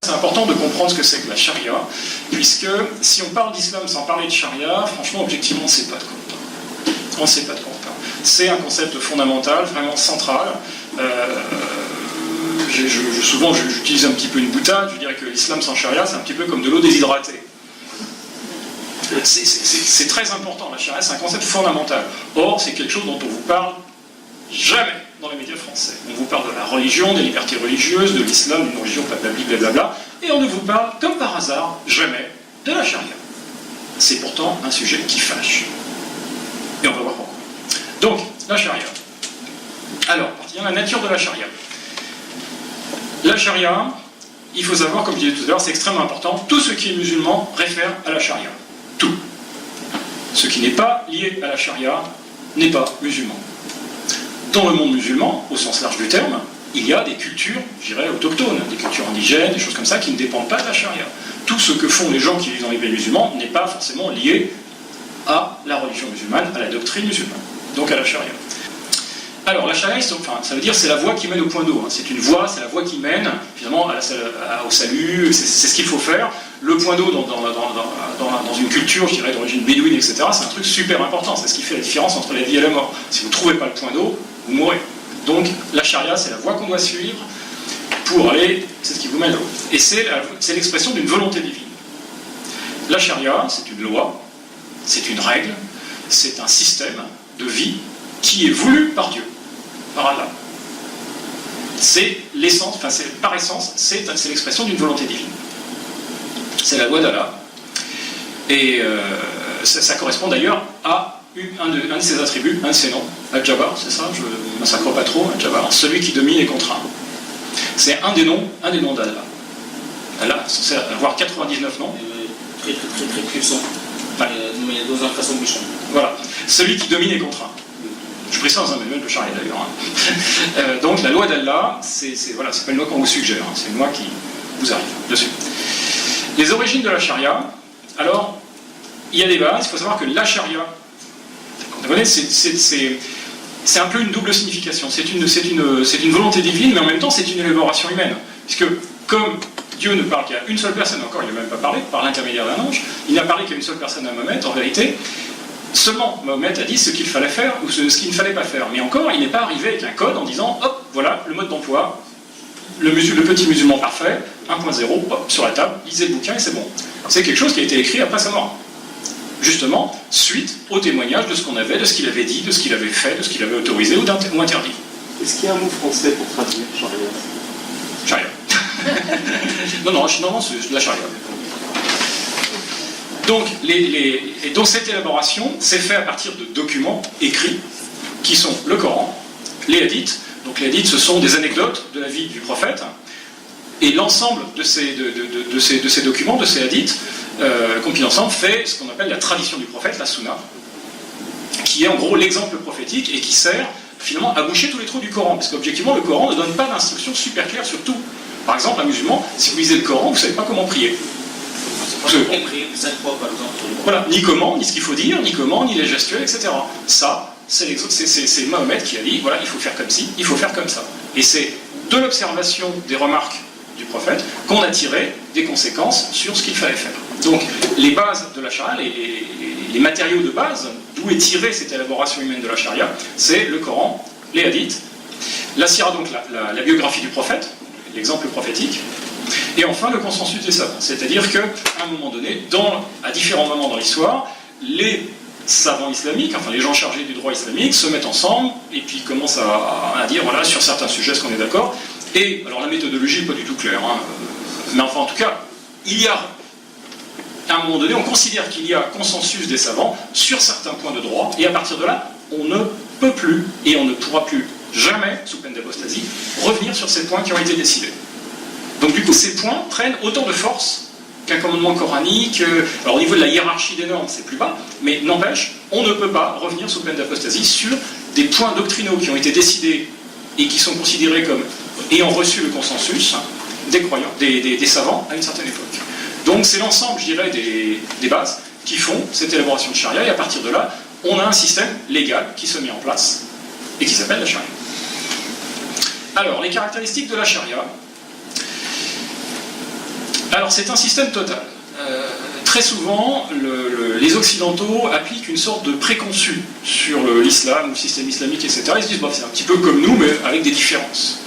C'est important de comprendre ce que c'est que la charia, puisque si on parle d'islam sans parler de charia, franchement, objectivement, on ne sait pas de quoi on parle. On ne sait pas de quoi on parle. C'est un concept fondamental, vraiment central. Souvent, j'utilise un petit peu une boutade, je dirais que l'islam sans charia, c'est un petit peu comme de l'eau déshydratée. C'est très important, la charia, c'est un concept fondamental. Or, c'est quelque chose dont on ne vous parle jamais dans les médias français. On vous parle de la religion, des libertés religieuses, de l'islam, d'une religion, blablabla, et on ne vous parle, comme par hasard, jamais de la charia. C'est pourtant un sujet qui fâche. Et on va voir pourquoi. Donc, la charia. Alors, il y a la nature de la charia. La charia, il faut savoir, comme je disais tout à l'heure, c'est extrêmement important, tout ce qui est musulman réfère à la charia. Tout. Ce qui n'est pas lié à la charia n'est pas musulman. Dans le monde musulman, au sens large du terme, il y a des cultures, je dirais, autochtones, des cultures indigènes, des choses comme ça, qui ne dépendent pas de la charia. Tout ce que font les gens qui vivent dans les pays musulmans n'est pas forcément lié à la religion musulmane, à la doctrine musulmane, donc à la charia. Alors, la charia, ça veut dire c'est la voie qui mène au point d'eau. Hein. C'est une voie, c'est la voie qui mène, finalement, au salut, c'est ce qu'il faut faire. Le point d'eau dans une culture, je dirais, d'origine bédouine, etc., c'est un truc super important. C'est ce qui fait la différence entre la vie et la mort. Si vous ne trouvez pas le point d'eau, vous mourrez. Donc, la charia, c'est la voie qu'on doit suivre pour aller, c'est ce qui vous mène à l'eau. Et c'est l'expression d'une volonté divine. La charia, c'est une loi, c'est une règle, c'est un système de vie qui est voulu par Dieu, par Allah. C'est l'essence, par essence, c'est l'expression d'une volonté divine. C'est la loi d'Allah. Et ça correspond d'ailleurs à un de ses attributs, un de ses noms, Al-Jabbar, c'est ça, je ne massacre pas trop, Al-Jabbar, celui qui domine et contraint. C'est un des noms d'Allah. Allah, c'est censé avoir 99 noms. Très puissant. Ouais. Mais dans un façon méchant. Voilà, celui qui domine et contraint. Je prie ça dans un manuel de charia d'ailleurs. Hein. Donc la loi d'Allah, c'est pas une loi qu'on vous suggère, hein, c'est une loi qui vous arrive dessus. Les origines de la charia, alors, il y a des bases, il faut savoir que la charia, c'est un peu une double signification. C'est une volonté divine, mais en même temps c'est une élaboration humaine. Puisque comme Dieu ne parle qu'à une seule personne, encore il n'a même pas parlé, par l'intermédiaire d'un ange, il n'a parlé qu'à une seule personne à Mahomet, en vérité, seulement Mahomet a dit ce qu'il fallait faire ou ce qu'il ne fallait pas faire. Mais encore, il n'est pas arrivé avec un code en disant, hop, voilà le mode d'emploi, le petit musulman parfait, 1.0, hop, sur la table, lisez le bouquin et c'est bon. C'est quelque chose qui a été écrit après sa mort. Justement, suite au témoignage de ce qu'on avait, de ce qu'il avait dit, de ce qu'il avait fait, de ce qu'il avait autorisé ou interdit. Est-ce qu'il y a un mot français pour traduire charia? Non, c'est de la charia. Donc, donc cette élaboration s'est faite à partir de documents écrits qui sont le Coran, les hadiths. Donc les hadiths, ce sont des anecdotes de la vie du prophète. Et l'ensemble de ces documents, de ces hadiths, compilés ensemble, fait ce qu'on appelle la tradition du prophète, la sunna, qui est en gros l'exemple prophétique et qui sert finalement à boucher tous les trous du Coran. Parce qu'objectivement, le Coran ne donne pas d'instructions super claires sur tout. Par exemple, un musulman, si vous lisez le Coran, vous ne savez pas comment prier. Voilà, ni comment, ni ce qu'il faut dire, ni comment, ni les gestuels, etc. Ça, c'est Mahomet qui a dit, voilà, il faut faire comme ci, il faut faire comme ça. Et c'est de l'observation des remarques du prophète qu'on a tiré des conséquences sur ce qu'il fallait faire. Donc, les bases de la charia, les matériaux de base, d'où est tirée cette élaboration humaine de la charia, c'est le Coran, les hadiths, la sira, donc la biographie du prophète, l'exemple prophétique, et enfin le consensus des savants. C'est-à-dire qu'à un moment donné, à différents moments dans l'histoire, les savants islamiques, enfin les gens chargés du droit islamique, se mettent ensemble et puis commencent à dire, voilà, sur certains sujets, est-ce qu'on est d'accord? Et, alors la méthodologie n'est pas du tout claire, hein, mais enfin en tout cas, à un moment donné, on considère qu'il y a consensus des savants sur certains points de droit, et à partir de là, on ne peut plus, et on ne pourra plus jamais, sous peine d'apostasie, revenir sur ces points qui ont été décidés. Donc du coup, ces points prennent autant de force qu'un commandement coranique. Alors au niveau de la hiérarchie des normes, c'est plus bas, mais n'empêche, on ne peut pas revenir sous peine d'apostasie sur des points doctrinaux qui ont été décidés et qui sont considérés comme ayant reçu le consensus des croyants, des savants à une certaine époque. Donc c'est l'ensemble, je dirais, des bases qui font cette élaboration de charia, et à partir de là, on a un système légal qui se met en place et qui s'appelle la charia. Alors, les caractéristiques de la charia. Alors c'est un système total. Très souvent, les Occidentaux appliquent une sorte de préconçu sur l'islam, le système islamique, etc. Ils se disent, bon, c'est un petit peu comme nous, mais avec des différences.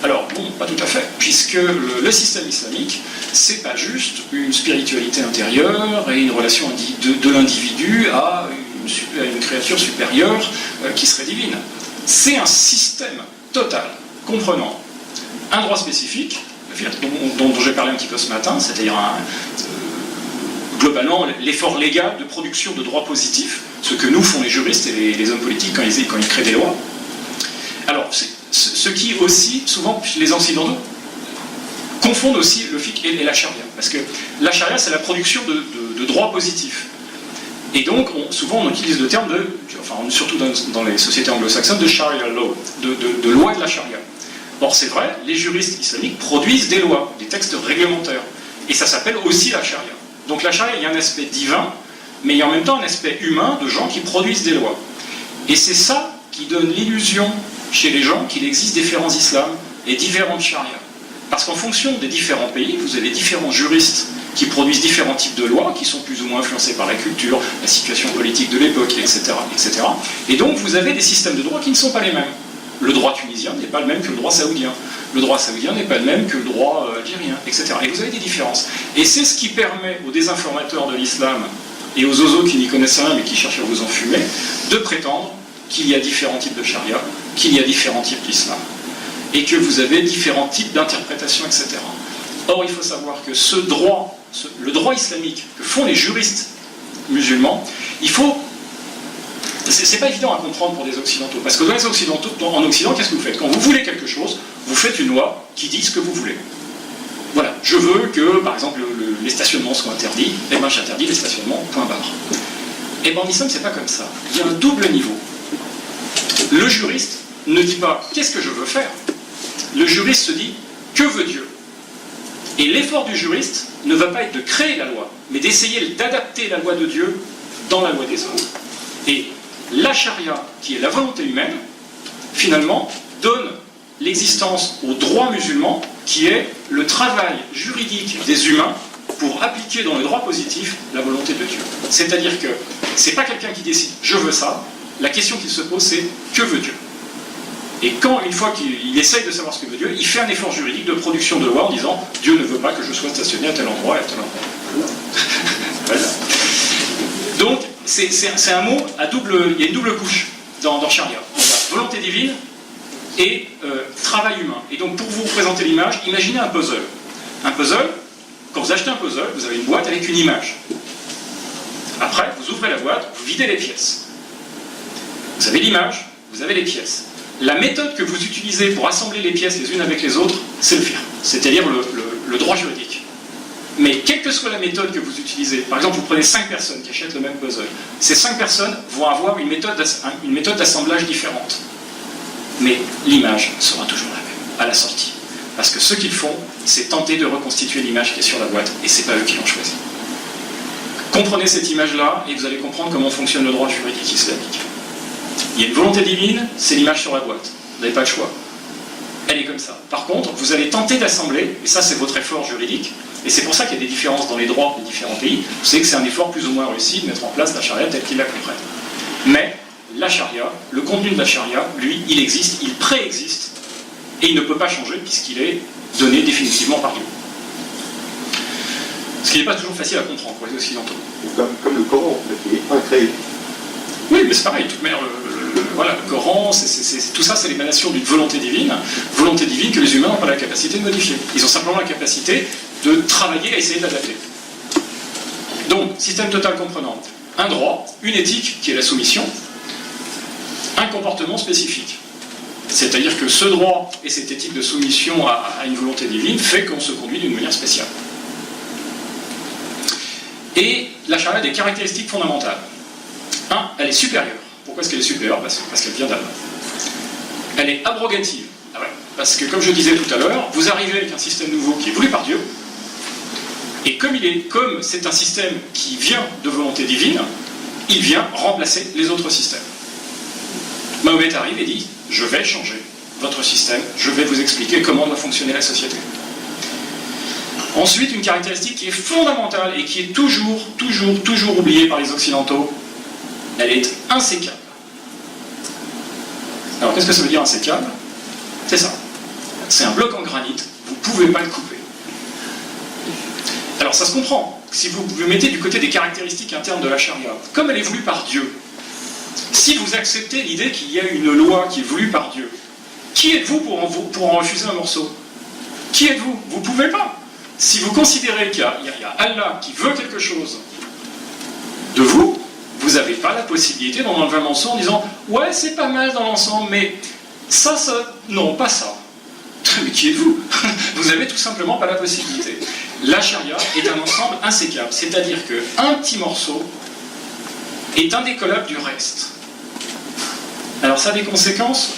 Alors, bon, pas tout à fait, puisque le système islamique, c'est pas juste une spiritualité intérieure et une relation de l'individu à une créature supérieure qui serait divine. C'est un système total, comprenant un droit spécifique, dont j'ai parlé un petit peu ce matin, c'est-à-dire globalement l'effort légal de production de droits positifs, ce que nous font les juristes et les hommes politiques quand ils créent des lois. Alors, ce qui aussi, souvent, les Occidentaux confondent aussi le fiqh et la charia. Parce que la charia, c'est la production de droits positifs. Et donc, souvent, on utilise le terme surtout dans les sociétés anglo-saxonnes, de sharia law, de loi de la charia. Or, c'est vrai, les juristes islamiques produisent des lois, des textes réglementaires. Et ça s'appelle aussi la charia. Donc la charia, il y a un aspect divin, mais il y a en même temps un aspect humain de gens qui produisent des lois. Et c'est ça qui donne l'illusion chez les gens qu'il existe différents islams et différentes charias. Parce qu'en fonction des différents pays, vous avez différents juristes qui produisent différents types de lois, qui sont plus ou moins influencés par la culture, la situation politique de l'époque, etc., etc. Et donc vous avez des systèmes de droit qui ne sont pas les mêmes. Le droit tunisien n'est pas le même que le droit saoudien. Le droit saoudien n'est pas le même que le droit algérien, etc. Et vous avez des différences. Et c'est ce qui permet aux désinformateurs de l'islam et aux oiseaux qui n'y connaissent rien mais qui cherchent à vous enfumer, de prétendre qu'il y a différents types de charia, qu'il y a différents types d'islam, et que vous avez différents types d'interprétations, etc. Or, il faut savoir que le droit islamique que font les juristes musulmans, c'est pas évident à comprendre pour des Occidentaux, parce que dans les Occidentaux, en Occident, qu'est-ce que vous faites? Quand vous voulez quelque chose, vous faites une loi qui dit ce que vous voulez. Voilà, je veux que, par exemple, les stationnements soient interdits, et bien j'interdis les stationnements, point barre. Et bien en islam, c'est pas comme ça. Il y a un double niveau. Le juriste ne dit pas « qu'est-ce que je veux faire ?» Le juriste se dit « que veut Dieu ?» Et l'effort du juriste ne va pas être de créer la loi, mais d'essayer d'adapter la loi de Dieu dans la loi des autres. Et la charia, qui est la volonté humaine, finalement, donne l'existence au droit musulman, qui est le travail juridique des humains pour appliquer dans le droit positif la volonté de Dieu. C'est-à-dire que c'est pas quelqu'un qui décide « je veux ça », la question qu'il se pose c'est « que veut Dieu ?» Et quand, une fois qu'il essaye de savoir ce que veut Dieu, il fait un effort juridique de production de loi en disant « Dieu ne veut pas que je sois stationné à tel endroit et à tel endroit. » Voilà. Donc, c'est un mot à il y a une double couche dans Charia. Volonté divine et travail humain. Et donc, pour vous présenter l'image, imaginez un puzzle. Un puzzle, quand vous achetez un puzzle, vous avez une boîte avec une image. Après, vous ouvrez la boîte, vous videz les pièces. Vous avez l'image, vous avez les pièces. La méthode que vous utilisez pour assembler les pièces les unes avec les autres, c'est le fiqh, c'est-à-dire le droit juridique. Mais quelle que soit la méthode que vous utilisez, par exemple, vous prenez 5 personnes qui achètent le même puzzle, ces 5 personnes vont avoir une méthode d'assemblage différente. Mais l'image sera toujours la même, à la sortie. Parce que ce qu'ils font, c'est tenter de reconstituer l'image qui est sur la boîte, et c'est pas eux qui l'ont choisi. Comprenez cette image-là, et vous allez comprendre comment fonctionne le droit juridique islamique. Il y a une volonté divine, c'est l'image sur la boîte. Vous n'avez pas le choix. Elle est comme ça. Par contre, vous allez tenter d'assembler, et ça c'est votre effort juridique, et c'est pour ça qu'il y a des différences dans les droits des différents pays. Vous savez que c'est un effort plus ou moins réussi de mettre en place la charia telle qu'ils la comprennent. Mais la charia, le contenu de la charia, lui, il existe, il préexiste, et il ne peut pas changer puisqu'il est donné définitivement par Dieu. Ce qui n'est pas toujours facile à comprendre pour les Occidentaux. Comme le Coran, qui est incréé. Oui, mais c'est pareil, de toute manière, voilà, le Coran, tout ça, c'est l'émanation d'une volonté divine que les humains n'ont pas la capacité de modifier. Ils ont simplement la capacité de travailler à essayer de l'adapter. Donc, système total comprenant un droit, une éthique qui est la soumission, un comportement spécifique. C'est-à-dire que ce droit et cette éthique de soumission à une volonté divine fait qu'on se conduit d'une manière spéciale. Et la charia a des caractéristiques fondamentales. Un, elle est supérieure. Pourquoi est-ce qu'elle est supérieure? Parce qu'elle vient d'Allah. Elle est abrogative. Ah ouais. Parce que, comme je disais tout à l'heure, vous arrivez avec un système nouveau qui est voulu par Dieu, et comme c'est un système qui vient de volonté divine, il vient remplacer les autres systèmes. Mahomet arrive et dit « Je vais changer votre système, je vais vous expliquer comment doit fonctionner la société. » Ensuite, une caractéristique qui est fondamentale et qui est toujours oubliée par les Occidentaux, elle est insécable. Alors, qu'est-ce que ça veut dire insécable? C'est ça. C'est un bloc en granit, vous ne pouvez pas le couper. Alors, ça se comprend. Si vous vous mettez du côté des caractéristiques internes de la charia, comme elle est voulue par Dieu, si vous acceptez l'idée qu'il y a une loi qui est voulue par Dieu, qui êtes-vous pour en refuser un morceau? Qui êtes-vous? Vous ne pouvez pas. Si vous considérez qu'il y a Allah qui veut quelque chose de vous, vous n'avez pas la possibilité d'en enlever un morceau en disant « Ouais, c'est pas mal dans l'ensemble, mais ça, non, pas ça. » Mais qui êtes-vous? Vous n'avez tout simplement pas la possibilité. La charia est un ensemble insécable, c'est-à-dire qu'un petit morceau est indécollable du reste. Alors ça a des conséquences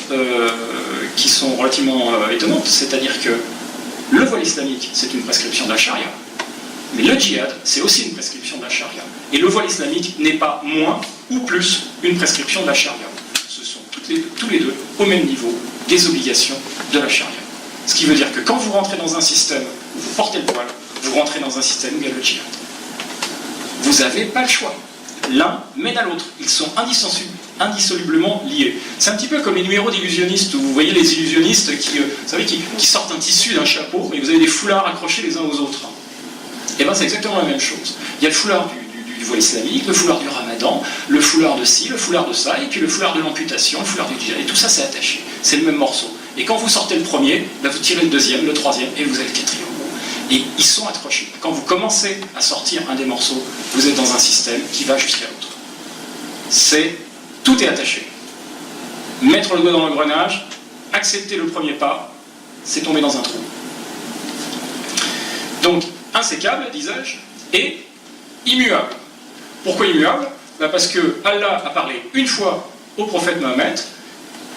qui sont relativement étonnantes, c'est-à-dire que le voile islamique, c'est une prescription de la charia, mais le djihad, c'est aussi une prescription de la charia. Et le voile islamique n'est pas moins ou plus une prescription de la charia. Ce sont tous les deux au même niveau des obligations de la charia. Ce qui veut dire que quand vous rentrez dans un système où vous portez le voile, vous rentrez dans un système où il y a le djihad. Vous n'avez pas le choix. L'un mène à l'autre. Ils sont indissolublement liés. C'est un petit peu comme les numéros d'illusionnistes, où vous voyez les illusionnistes qui, vous savez, qui sortent un tissu d'un chapeau, et vous avez des foulards accrochés les uns aux autres. Et bien c'est exactement la même chose. Il y a le foulard du voile islamique, le foulard du ramadan, le foulard de ci, le foulard de ça, et puis le foulard de l'amputation, le foulard du djihad, et tout ça c'est attaché. C'est le même morceau. Et quand vous sortez le premier, ben vous tirez le deuxième, le troisième, et vous avez le quatrième. Et ils sont accrochés. Quand vous commencez à sortir un des morceaux, vous êtes dans un système qui va jusqu'à l'autre. Tout est attaché. Mettre le doigt dans l'engrenage, accepter le premier pas, c'est tomber dans un trou. Donc, insécable, disais-je, et immuable. Pourquoi immuable? Parce que Allah a parlé une fois au prophète Mohammed,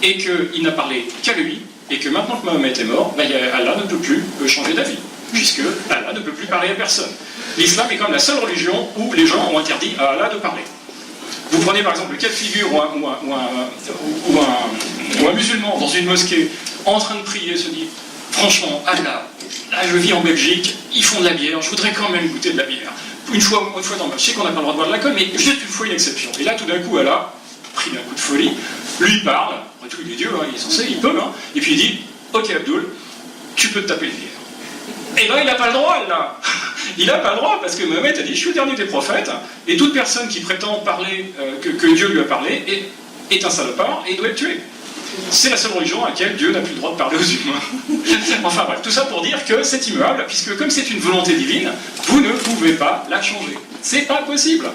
et qu'il n'a parlé qu'à lui, et que maintenant que Mohammed est mort, Allah ne peut plus changer d'avis, puisque Allah ne peut plus parler à personne. L'islam est comme la seule religion où les gens ont interdit à Allah de parler. Vous prenez par exemple le cas de figure où un musulman dans une mosquée en train de prier se dit « Franchement, Allah, là je vis en Belgique, ils font de la bière, je voudrais quand même goûter de la bière. Une fois dans le match, je sais qu'on n'a pas le droit de boire de l'alcool, mais juste une fois une exception. » Et là tout d'un coup, Allah, pris d'un coup de folie, lui il parle, après tout il est Dieu, hein, il est censé, il peut, hein, et puis il dit « Ok Abdul, tu peux te taper une bière. » Et là, il n'a pas le droit, là. Il n'a pas le droit, parce que Mohammed a dit « Je suis le dernier des prophètes, et toute personne qui prétend parler, que Dieu lui a parlé, est un salopard, et il doit être tué. » C'est la seule religion à laquelle Dieu n'a plus le droit de parler aux humains. Enfin bref, tout ça pour dire que c'est immuable, puisque comme c'est une volonté divine, vous ne pouvez pas la changer. C'est pas possible.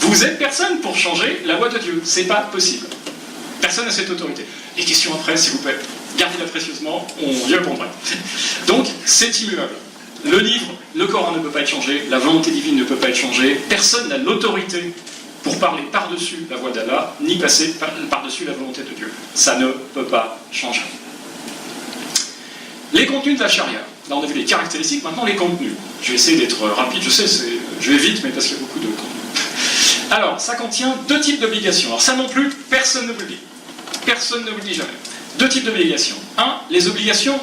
Vous êtes personne pour changer la loi de Dieu. C'est pas possible. Personne n'a cette autorité. Les questions après, s'il vous plaît. Gardez-la précieusement, on y répondra. Donc, c'est immuable. Le livre, le Coran ne peut pas être changé, la volonté divine ne peut pas être changée, personne n'a l'autorité pour parler par-dessus la voix d'Allah, ni passer par-dessus la volonté de Dieu. Ça ne peut pas changer. Les contenus de la charia. Là, on a vu les caractéristiques, maintenant les contenus. Je vais essayer d'être rapide, je sais, je vais vite, mais parce qu'il y a beaucoup de contenus. Alors, ça contient deux types d'obligations. Alors ça non plus, personne ne vous le dit. Personne ne vous le dit jamais. Deux types d'obligations. Un, les obligations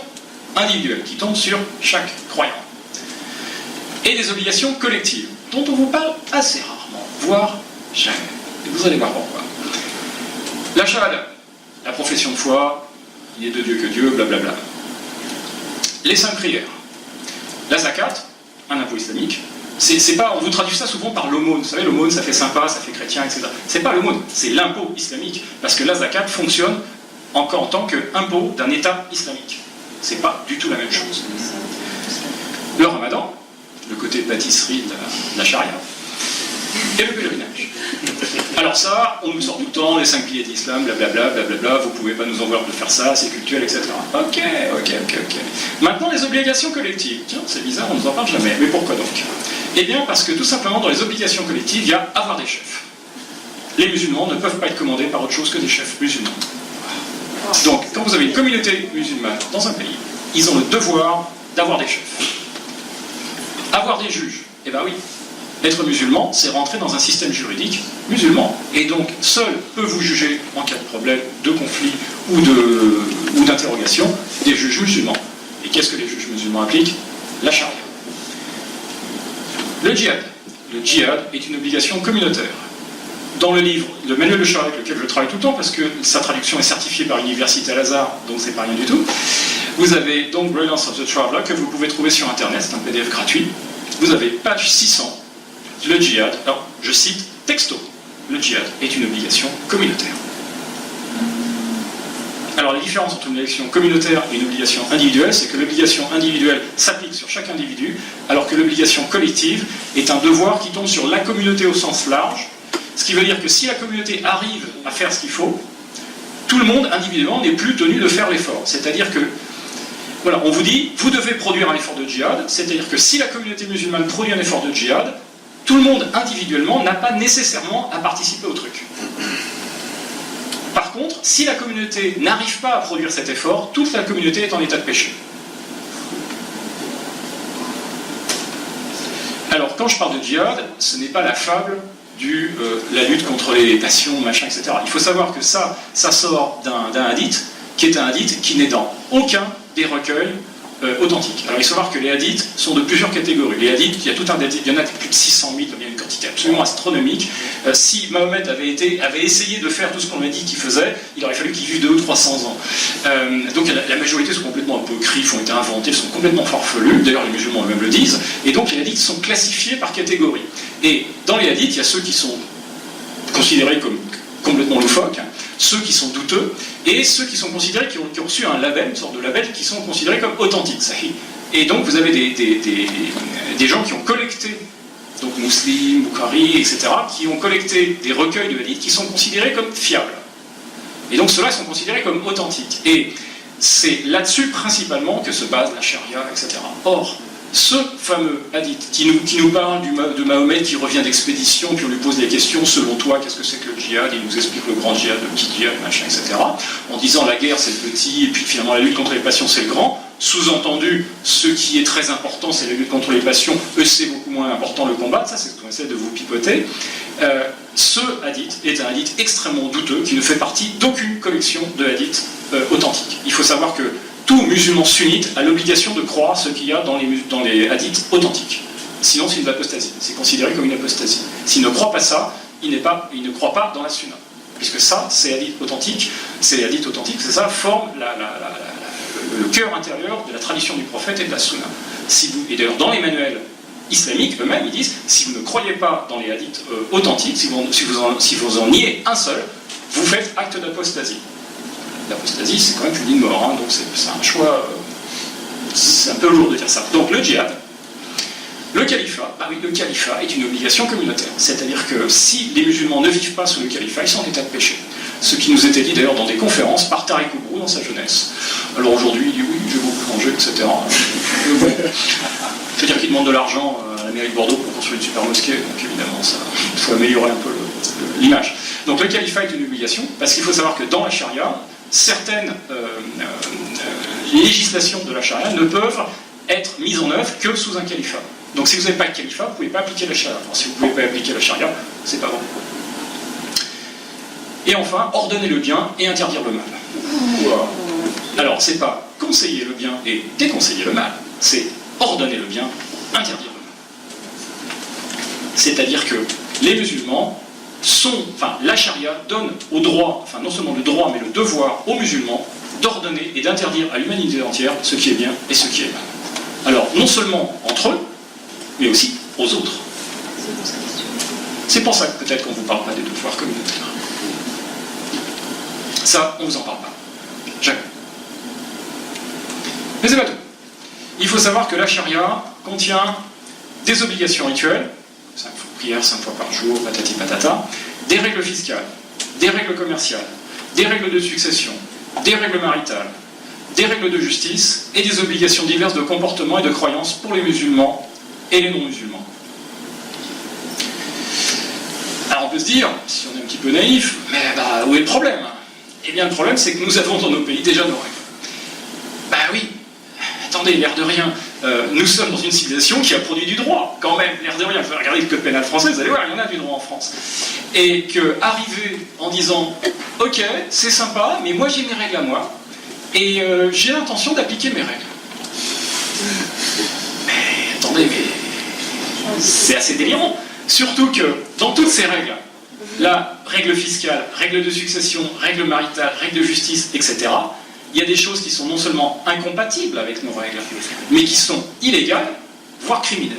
individuelles, qui tombent sur chaque croyant. Et des obligations collectives, dont on vous parle assez rarement, voire jamais. Et vous allez voir pourquoi. La shahada, la profession de foi, il n'est de Dieu que Dieu, blablabla. Les 5 prières. La zakat, un impôt islamique. C'est pas, on vous traduit ça souvent par l'aumône. Vous savez, l'aumône, ça fait sympa, ça fait chrétien, etc. C'est pas l'aumône, c'est l'impôt islamique. Parce que la zakat fonctionne encore en tant qu'impôt d'un État islamique. C'est pas du tout la même chose. Le ramadan, le côté pâtisserie de la charia, et le pèlerinage. Alors ça, on nous sort tout le temps, les 5 piliers d'islam, blablabla, blablabla, vous pouvez pas nous en voir de faire ça, c'est culturel, etc. Ok. Maintenant, les obligations collectives. Tiens, c'est bizarre, on nous en parle jamais. Mais pourquoi donc? Eh bien, parce que tout simplement, dans les obligations collectives, il y a avoir des chefs. Les musulmans ne peuvent pas être commandés par autre chose que des chefs musulmans. Donc, quand vous avez une communauté musulmane dans un pays, ils ont le devoir d'avoir des chefs. Avoir des juges. Eh bien oui. Être musulman, c'est rentrer dans un système juridique musulman. Et donc, seul peut vous juger en cas de problème, de conflit ou d'interrogation des juges musulmans. Et qu'est-ce que les juges musulmans appliquent? La charia. Le djihad. Le djihad est une obligation communautaire. Dans le livre, le manuel de charia avec lequel je travaille tout le temps, parce que sa traduction est certifiée par l'université Al-Azhar, donc c'est pas rien du tout, vous avez donc Brilliance of the Traveler, que vous pouvez trouver sur Internet, c'est un PDF gratuit. Vous avez page 600, le djihad, alors je cite texto, le djihad est une obligation communautaire. Alors la différence entre une obligation communautaire et une obligation individuelle, c'est que l'obligation individuelle s'applique sur chaque individu, alors que l'obligation collective est un devoir qui tombe sur la communauté au sens large, ce qui veut dire que si la communauté arrive à faire ce qu'il faut, tout le monde individuellement n'est plus tenu de faire l'effort. C'est-à-dire que, voilà, on vous dit, vous devez produire un effort de djihad, c'est-à-dire que si la communauté musulmane produit un effort de djihad, tout le monde individuellement n'a pas nécessairement à participer au truc. Par contre, si la communauté n'arrive pas à produire cet effort, toute la communauté est en état de péché. Alors, quand je parle de djihad, ce n'est pas la fable la lutte contre les passions, machin, etc. Il faut savoir que ça sort d'un hadith, qui est un hadith qui n'est dans aucun des recueils authentiques. Alors il faut savoir que les hadiths sont de plusieurs catégories. Les hadiths, il y a tout un hadith, il y en a plus de 600 000, il y a une quantité absolument astronomique. Si Mahomet avait essayé de faire tout ce qu'on lui a dit qu'il faisait, il aurait fallu qu'il vive 200 ou 300 ans. Donc la majorité sont complètement apocryphes, ont été inventés, sont complètement farfelus, d'ailleurs les musulmans eux-mêmes le disent, et donc les hadiths sont classifiés par catégorie. Et dans les hadiths, il y a ceux qui sont considérés comme complètement loufoques, ceux qui sont douteux, et ceux qui sont considérés, qui ont reçu un label, une sorte de label, qui sont considérés comme authentiques. Et donc vous avez des gens qui ont collecté, donc Muslim, Bukhari, etc., qui ont collecté des recueils de hadiths qui sont considérés comme fiables. Et donc ceux-là sont considérés comme authentiques. Et c'est là-dessus principalement que se base la charia, etc. Or, ce fameux hadith qui nous parle de Mahomet qui revient d'expédition, puis on lui pose des questions, selon toi, qu'est-ce que c'est que le djihad? Il nous explique le grand djihad, le petit djihad, machin, etc. En disant la guerre c'est le petit, et puis finalement la lutte contre les passions c'est le grand. Sous-entendu, ce qui est très important c'est la lutte contre les passions, c'est beaucoup moins important le combat, ça c'est ce qu'on essaie de vous pipoter. Ce hadith est un hadith extrêmement douteux qui ne fait partie d'aucune collection de hadiths authentiques. Il faut savoir que tout musulman sunnite a l'obligation de croire ce qu'il y a dans les hadiths authentiques. Sinon, c'est une apostasie. C'est considéré comme une apostasie. S'il ne croit pas ça, il ne croit pas dans la sunna. Puisque ça, c'est les hadiths authentiques, c'est ça, forme le cœur intérieur de la tradition du prophète et de la sunna. Et d'ailleurs, dans les manuels islamiques eux-mêmes, ils disent, si vous ne croyez pas dans les hadiths authentiques, si vous en niez un seul, vous faites acte d'apostasie. L'apostasie, c'est quand même une ligne de mort, hein, donc c'est un choix, c'est un peu lourd de dire ça. Donc le djihad, le califat est une obligation communautaire. C'est-à-dire que si les musulmans ne vivent pas sous le califat, ils sont en état de péché. Ce qui nous était dit d'ailleurs dans des conférences par Tariq Oubrou dans sa jeunesse. Alors aujourd'hui, il dit oui, j'ai beaucoup mangé, etc. C'est-à-dire qu'il demande de l'argent à la mairie de Bordeaux pour construire une super mosquée, donc évidemment, il faut améliorer un peu l'image. Donc le califat est une obligation, parce qu'il faut savoir que dans la charia, certaines législations de la charia ne peuvent être mises en œuvre que sous un califat. Donc si vous n'avez pas le califat, vous ne pouvez pas appliquer la charia. Alors, si vous ne pouvez pas appliquer la charia, c'est pas bon. Et enfin, ordonner le bien et interdire le mal. Wow. Alors, c'est pas conseiller le bien et déconseiller le mal, c'est ordonner le bien, interdire le mal. C'est-à-dire que les musulmans la charia donne au droit, non seulement le droit, mais le devoir aux musulmans d'ordonner et d'interdire à l'humanité entière ce qui est bien et ce qui est mal. Alors, non seulement entre eux, mais aussi aux autres. C'est pour ça que peut-être qu'on ne vous parle pas des devoirs communautaires. Ça, on ne vous en parle pas. Jamais. Mais c'est pas tout. Il faut savoir que la charia contient des obligations rituelles, 5 prières 5 fois par jour, patati patata, des règles fiscales, des règles commerciales, des règles de succession, des règles maritales, des règles de justice et des obligations diverses de comportement et de croyance pour les musulmans et les non-musulmans. Alors on peut se dire, si on est un petit peu naïf, mais où est le problème? Eh bien le problème c'est que nous avons dans nos pays déjà nos règles. Oui, attendez, l'air de rien, nous sommes dans une civilisation qui a produit du droit, quand même, l'air de rien. Il faut regarder le code pénal français, vous allez voir, il y en a du droit en France. Et qu'arriver en disant, ok, c'est sympa, mais moi j'ai mes règles à moi, et j'ai l'intention d'appliquer mes règles. Mais attendez, C'est assez délirant. Surtout que dans toutes ces règles, la règle fiscale, règle de succession, règle maritale, règle de justice, etc., il y a des choses qui sont non seulement incompatibles avec nos règles, mais qui sont illégales, voire criminelles.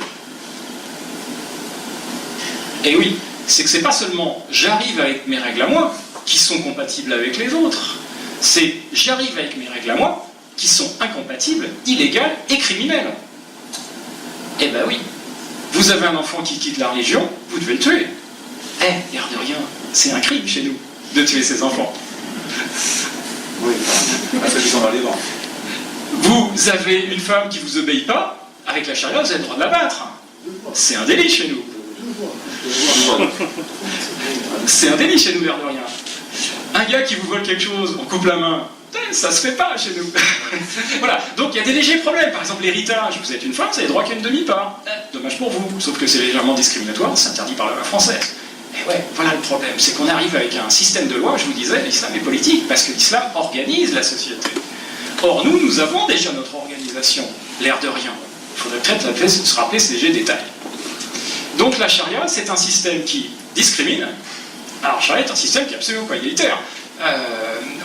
Et oui, c'est que c'est pas seulement j'arrive avec mes règles à moi qui sont compatibles avec les autres, c'est j'arrive avec mes règles à moi qui sont incompatibles, illégales et criminelles. Eh ben oui, vous avez un enfant qui quitte la religion, vous devez le tuer. L'air de rien, c'est un crime chez nous de tuer ses enfants. Oui, à ceux qui sont dans les bancs. Vous avez une femme qui vous obéit pas, avec la charia, vous avez le droit de la battre. C'est un délit chez nous. C'est un délit chez nous, l'air de rien. Un gars qui vous vole quelque chose, on coupe la main, ça se fait pas chez nous. Voilà, donc il y a des légers problèmes. Par exemple, l'héritage, vous êtes une femme, vous avez droit qu'à une demi-part. Dommage pour vous, sauf que c'est légèrement discriminatoire, c'est interdit par la loi française. Et ouais, voilà le problème, c'est qu'on arrive avec un système de loi, je vous disais, l'islam est politique, parce que l'islam organise la société. Or, nous avons déjà notre organisation, l'air de rien. Il faudrait peut-être se rappeler ces légers détails. Donc la charia, c'est un système qui discrimine. Alors, la charia est un système qui est absolument pas égalitaire.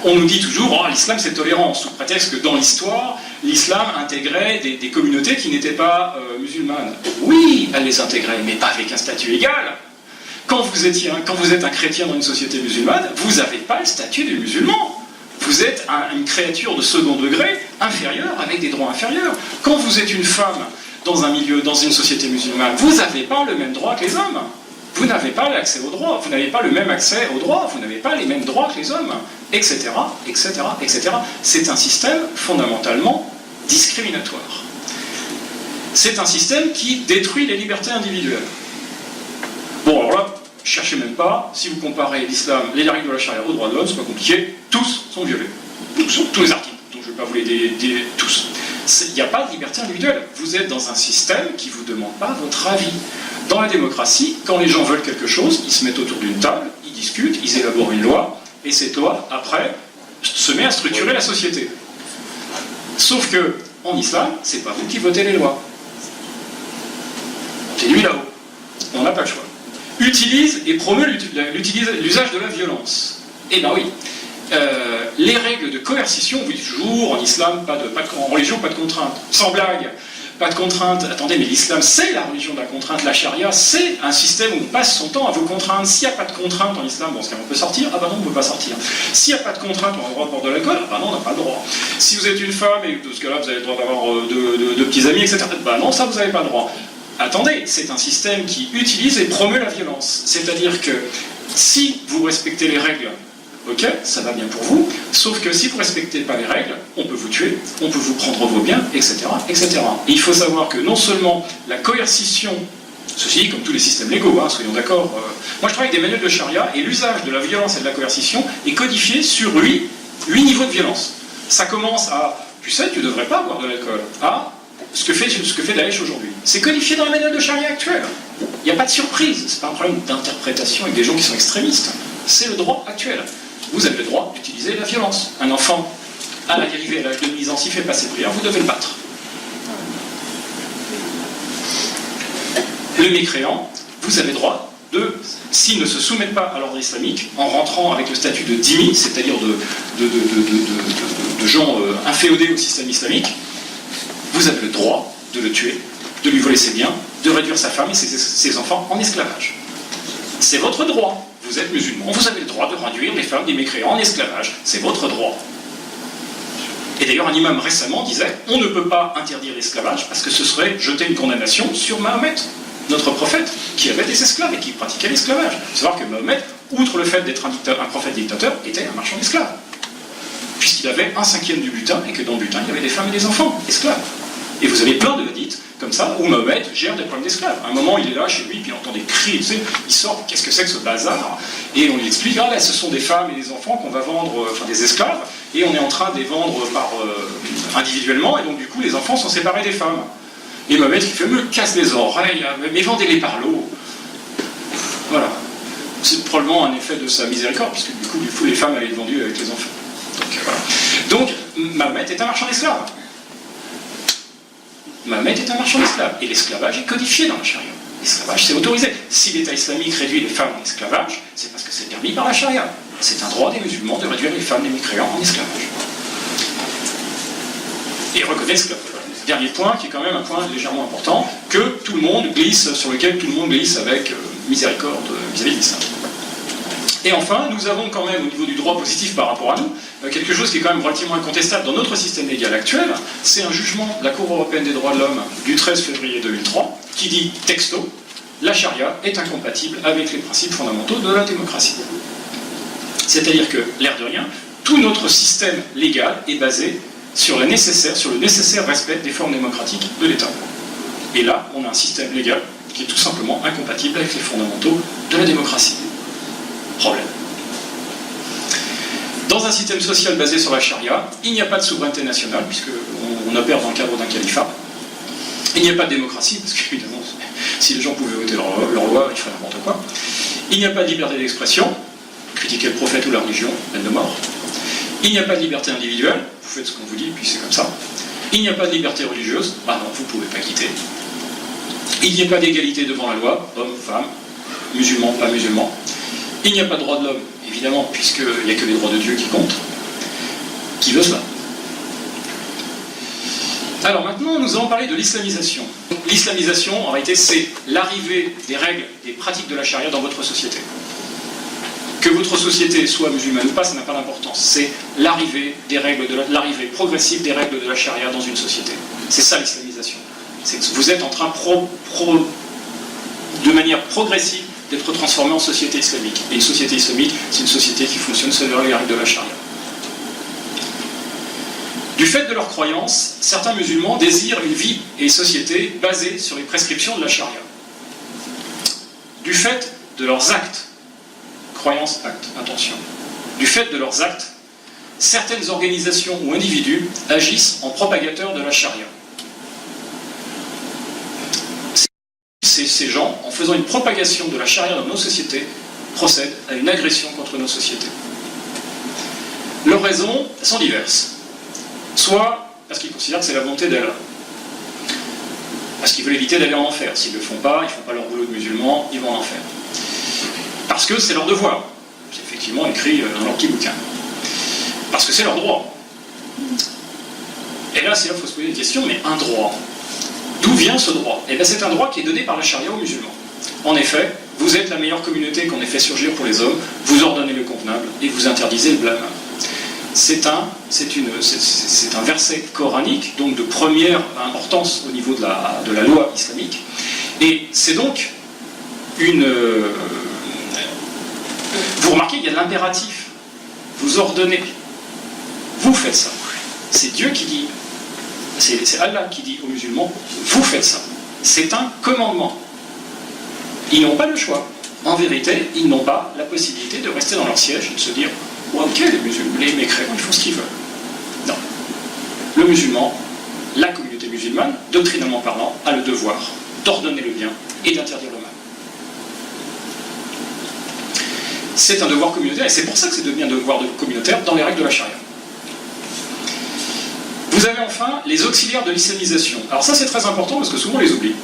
On nous dit toujours, oh, l'islam c'est tolérant, sous prétexte que dans l'histoire, l'islam intégrait des communautés qui n'étaient pas musulmanes. Oui, elle les intégrait, mais pas avec un statut égal. Quand vous êtes un chrétien dans une société musulmane, vous n'avez pas le statut de musulman. Vous êtes une créature de second degré, inférieure, avec des droits inférieurs. Quand vous êtes une femme dans un milieu, dans une société musulmane, vous n'avez pas le même droit que les hommes. Vous n'avez pas l'accès aux droits, vous n'avez pas le même accès aux droits, vous n'avez pas les mêmes droits que les hommes, etc., etc., etc. C'est un système fondamentalement discriminatoire. C'est un système qui détruit les libertés individuelles. Bon, alors là, cherchez même pas, si vous comparez l'islam, les règles de la charia aux droits de l'homme, c'est pas compliqué, tous sont violés. Tous les articles, donc je ne vais pas vous les dire tous. Il n'y a pas de liberté individuelle. Vous êtes dans un système qui ne vous demande pas votre avis. Dans la démocratie, quand les gens veulent quelque chose, ils se mettent autour d'une table, ils discutent, ils élaborent une loi, et cette loi, après, se met à structurer la société. Sauf que, en islam, c'est pas vous qui votez les lois. C'est lui là-haut. On n'a pas le choix. Utilise et promeut l'usage de la violence. Eh bien oui. Les règles de coercition, vous dites toujours, en islam, en religion, pas de contrainte. Sans blague, pas de contrainte. Attendez, mais l'islam, c'est la religion de la contrainte. La charia, c'est un système où on passe son temps à vous contraindre. S'il n'y a pas de contrainte en islam, bon, on peut sortir. Ah bah non, on ne peut pas sortir. S'il n'y a pas de contrainte, on a le droit de boire de l'alcool. Ah bah non, on n'a pas le droit. Si vous êtes une femme, et dans ce cas-là, vous avez le droit d'avoir de petits amis, etc. Bah non, ça, vous n'avez pas le droit. Attendez, c'est un système qui utilise et promeut la violence. C'est-à-dire que si vous respectez les règles, ok, ça va bien pour vous, sauf que si vous ne respectez pas les règles, on peut vous tuer, on peut vous prendre vos biens, etc., etc. Et il faut savoir que non seulement la coercition, ceci comme tous les systèmes légaux, soyons d'accord, moi je travaille avec des manuels de charia, et l'usage de la violence et de la coercition est codifié sur 8 niveaux de violence. Ça commence à, tu sais, tu ne devrais pas boire de l'alcool, à ce que fait Daesh aujourd'hui. C'est codifié dans les manuels de charia actuels. Il n'y a pas de surprise, c'est pas un problème d'interprétation avec des gens qui sont extrémistes. C'est le droit actuel. Vous avez le droit d'utiliser la violence. Un enfant à la dérivée à l'âge de 10 ans, s'il fait pas ses prières, vous devez le battre. Le mécréant, vous avez le droit de, s'il ne se soumet pas à l'ordre islamique, en rentrant avec le statut de dhimmi, c'est-à-dire de gens inféodés au système islamique, vous avez le droit de le tuer, de lui voler ses biens, de réduire sa femme et ses enfants en esclavage. C'est votre droit. Vous êtes musulman, vous avez le droit de réduire les femmes des mécréants en esclavage. C'est votre droit. Et d'ailleurs, un imam récemment disait, on ne peut pas interdire l'esclavage parce que ce serait jeter une condamnation sur Mahomet, notre prophète, qui avait des esclaves et qui pratiquait l'esclavage. Il faut savoir que Mahomet, outre le fait d'être un prophète dictateur, était un marchand d'esclaves. Puisqu'il avait 1/5 du butin, et que dans le butin, il y avait des femmes et des enfants, esclaves. Et vous avez plein de hadiths comme ça, où Mahomet gère des problèmes d'esclaves. À un moment, il est là chez lui, puis il entend des cris, tu sais, il sort, qu'est-ce que c'est que ce bazar? Et on lui explique, ah là, ce sont des femmes et des enfants qu'on va vendre, enfin des esclaves, et on est en train de les vendre individuellement, et donc du coup, les enfants sont séparés des femmes. Et Mahomet, il fait, me casse les oreilles, mais vendez-les par l'eau. Voilà. C'est probablement un effet de sa miséricorde, puisque du coup, les femmes allaient être vendues avec les enfants. Donc, voilà. Donc, Mahomet est un marchand d'esclaves. Mahomet est un marchand d'esclaves, et l'esclavage est codifié dans la charia. L'esclavage, c'est autorisé. Si l'État islamique réduit les femmes en esclavage, c'est parce que c'est permis par la charia. C'est un droit des musulmans de réduire les femmes, les mécréants, en esclavage. Et reconnaissent que, dernier point, qui est quand même un point légèrement important, que tout le monde glisse, sur lequel tout le monde glisse avec miséricorde vis-à-vis de l'islam. Et enfin, nous avons quand même, au niveau du droit positif par rapport à nous, quelque chose qui est quand même relativement incontestable dans notre système légal actuel, c'est un jugement de la Cour européenne des droits de l'homme du 13 février 2003, qui dit, texto, la charia est incompatible avec les principes fondamentaux de la démocratie. C'est-à-dire que, l'air de rien, tout notre système légal est basé sur le nécessaire respect des formes démocratiques de l'État. Et là, on a un système légal qui est tout simplement incompatible avec les fondamentaux de la démocratie. Problème. Dans un système social basé sur la charia, il n'y a pas de souveraineté nationale, puisqu'on opère dans le cadre d'un califat. Il n'y a pas de démocratie, parce qu'évidemment, si les gens pouvaient voter leur loi, ils feraient n'importe quoi. Il n'y a pas de liberté d'expression, critiquer le prophète ou la religion, peine de mort. Il n'y a pas de liberté individuelle, vous faites ce qu'on vous dit, puis c'est comme ça. Il n'y a pas de liberté religieuse, ah non, vous ne pouvez pas quitter. Il n'y a pas d'égalité devant la loi, hommes, femmes, musulmans, pas musulmans. Il n'y a pas de droit de l'homme, évidemment, puisqu'il n'y a que les droits de Dieu qui comptent. Qui veut cela? Alors maintenant, nous allons parler de l'islamisation. L'islamisation, en réalité, c'est l'arrivée des règles, des pratiques de la charia dans votre société. Que votre société soit musulmane ou pas, ça n'a pas d'importance. C'est l'arrivée progressive des règles de la charia dans une société. C'est ça l'islamisation. C'est que vous êtes en train, de manière progressive, d'être transformé en société islamique. Et une société islamique, c'est une société qui fonctionne selon les règles de la charia. Du fait de leurs croyances, certains musulmans désirent une vie et une société basée sur les prescriptions de la charia. Du fait de leurs actes, croyances, actes, intentions, du fait de leurs actes, certaines organisations ou individus agissent en propagateurs de la charia. Ces gens, en faisant une propagation de la charia dans nos sociétés, procèdent à une agression contre nos sociétés. Leurs raisons sont diverses. Soit parce qu'ils considèrent que c'est la volonté d'Allah, parce qu'ils veulent éviter d'aller en enfer. S'ils ne le font pas, ils ne font pas leur boulot de musulmans, ils vont en enfer. Parce que c'est leur devoir. C'est effectivement écrit dans leur petit bouquin. Parce que c'est leur droit. Et là, c'est là qu'il faut se poser des questions, mais un droit, d'où vient ce droit? Eh bien, c'est un droit qui est donné par la charia aux musulmans. En effet, vous êtes la meilleure communauté qu'on ait fait surgir pour les hommes, vous ordonnez le convenable et vous interdisez le blâme. C'est un verset coranique, donc de première importance au niveau de la loi islamique. Et c'est donc vous remarquez, il y a de l'impératif. Vous ordonnez. Vous faites ça. C'est Dieu qui dit, c'est Allah qui dit aux musulmans, vous faites ça. C'est un commandement. Ils n'ont pas le choix. En vérité, ils n'ont pas la possibilité de rester dans leur siège et de se dire, oh, ok, les mécréants, ils font ce qu'ils veulent. Non. Le musulman, la communauté musulmane, doctrinalement parlant, a le devoir d'ordonner le bien et d'interdire le mal. C'est un devoir communautaire, et c'est pour ça que c'est devenu un devoir communautaire dans les règles de la charia. Vous avez enfin les auxiliaires de l'islamisation. Alors ça c'est très important parce que souvent on les oublie.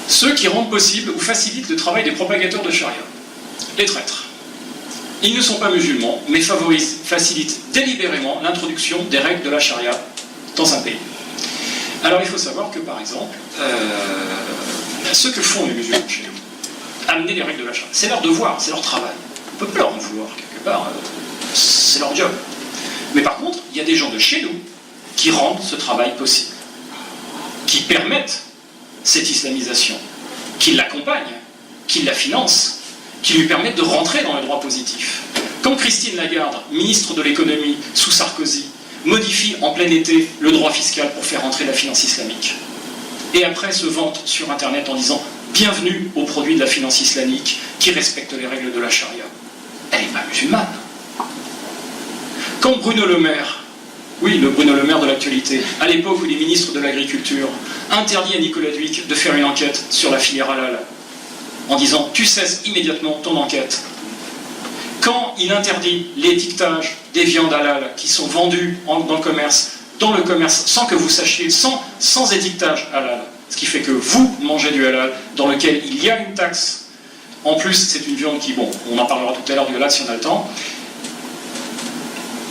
Ceux qui rendent possible ou facilitent le travail des propagateurs de charia. Les traîtres. Ils ne sont pas musulmans, mais facilitent délibérément l'introduction des règles de la charia dans un pays. Alors il faut savoir que par exemple, ce que font les musulmans chez nous, amener les règles de la charia, c'est leur devoir, c'est leur travail. On ne peut pas leur en vouloir quelque part, c'est leur job. Mais par contre, il y a des gens de chez nous qui rendent ce travail possible, qui permettent cette islamisation, qui l'accompagnent, qui la financent, qui lui permettent de rentrer dans le droit positif. Quand Christine Lagarde, ministre de l'économie sous Sarkozy, modifie en plein été le droit fiscal pour faire entrer la finance islamique, et après se vante sur Internet en disant « Bienvenue aux produits de la finance islamique qui respectent les règles de la charia », elle n'est pas musulmane. Quand Bruno Le Maire, oui, le Bruno Le Maire de l'actualité, à l'époque où il est ministre de l'Agriculture, interdit à Nicolas Dhuicq de faire une enquête sur la filière halal, en disant « Tu cesses immédiatement ton enquête ». Quand il interdit l'étiquetage des viandes halal qui sont vendues dans le commerce sans que vous sachiez, sans étiquetage halal, Ce qui fait que vous mangez du halal, dans lequel il y a une taxe. En plus, c'est une viande qui, bon, on en parlera tout à l'heure du halal si on a le temps.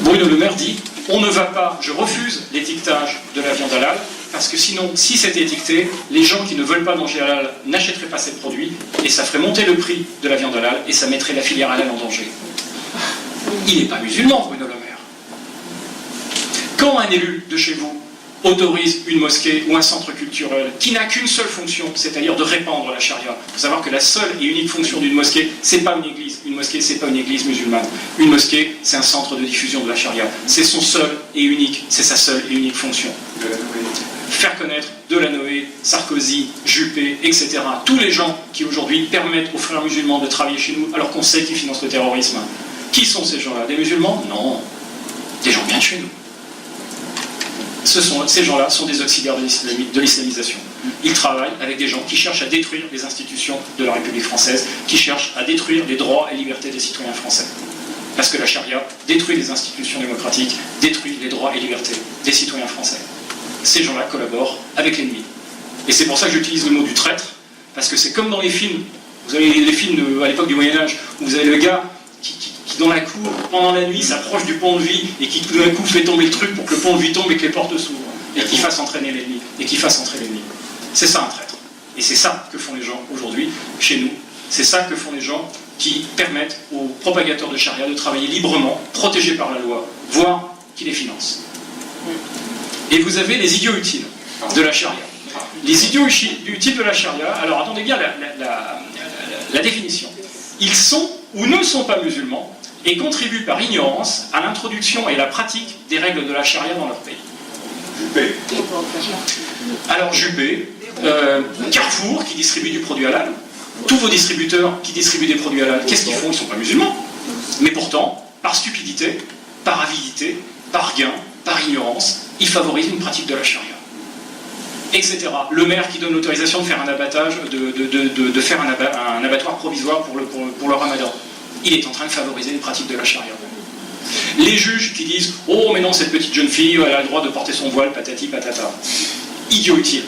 Bruno Le Maire dit, on ne va pas, je refuse l'étiquetage de la viande halal, parce que sinon, si c'était étiqueté, les gens qui ne veulent pas manger halal n'achèteraient pas ces produits, et ça ferait monter le prix de la viande halal, et ça mettrait la filière halal en danger. Il n'est pas musulman, Bruno Le Maire. Quand un élu de chez vous autorise une mosquée ou un centre culturel qui n'a qu'une seule fonction, c'est-à-dire de répandre la charia. Il faut savoir que la seule et unique fonction d'une mosquée, c'est pas une église. Une mosquée, c'est pas une église musulmane. Une mosquée, c'est un centre de diffusion de la charia. C'est son seul et unique, c'est sa seule et unique fonction. Faire connaître Delanoë, Sarkozy, Juppé, etc. Tous les gens qui aujourd'hui permettent aux frères musulmans de travailler chez nous alors qu'on sait qu'ils financent le terrorisme. Qui sont ces gens-là? Des musulmans? Non. Des gens bien de chez nous. Ces gens-là sont des auxiliaires de l'islamisation. Ils travaillent avec des gens qui cherchent à détruire les institutions de la République française, qui cherchent à détruire les droits et libertés des citoyens français. Parce que la charia détruit les institutions démocratiques, détruit les droits et libertés des citoyens français. Ces gens-là collaborent avec l'ennemi. Et c'est pour ça que j'utilise le mot du traître, parce que c'est comme dans les films. Vous avez les films à l'époque du Moyen-Âge, où vous avez le gars qui dans la cour, pendant la nuit, s'approche du pont-levis et qui tout d'un coup fait tomber le truc pour que le pont-levis tombe et que les portes s'ouvrent. Et qui fasse entraîner l'ennemi. C'est ça un traître. Et c'est ça que font les gens aujourd'hui, chez nous. C'est ça que font les gens qui permettent aux propagateurs de charia de travailler librement, protégés par la loi, voire qui les financent. Et vous avez les idiots utiles de la charia. Les idiots utiles de la charia, alors attendez bien la définition. Ils sont ou ne sont pas musulmans et contribuent par ignorance à l'introduction et la pratique des règles de la charia dans leur pays. Juppé. Alors Juppé, Carrefour qui distribue du produit halal, tous vos distributeurs qui distribuent des produits halal, qu'est-ce qu'ils font? Ils ne sont pas musulmans. Mais pourtant, par stupidité, par avidité, par gain, par ignorance, ils favorisent une pratique de la charia. Etc. Le maire qui donne l'autorisation de faire un abattage, de faire un abattoir provisoire pour le ramadan. Il est en train de favoriser une pratique de la charia. Les juges qui disent « Oh, mais non, cette petite jeune fille, elle a le droit de porter son voile, patati patata. » Idiot utile.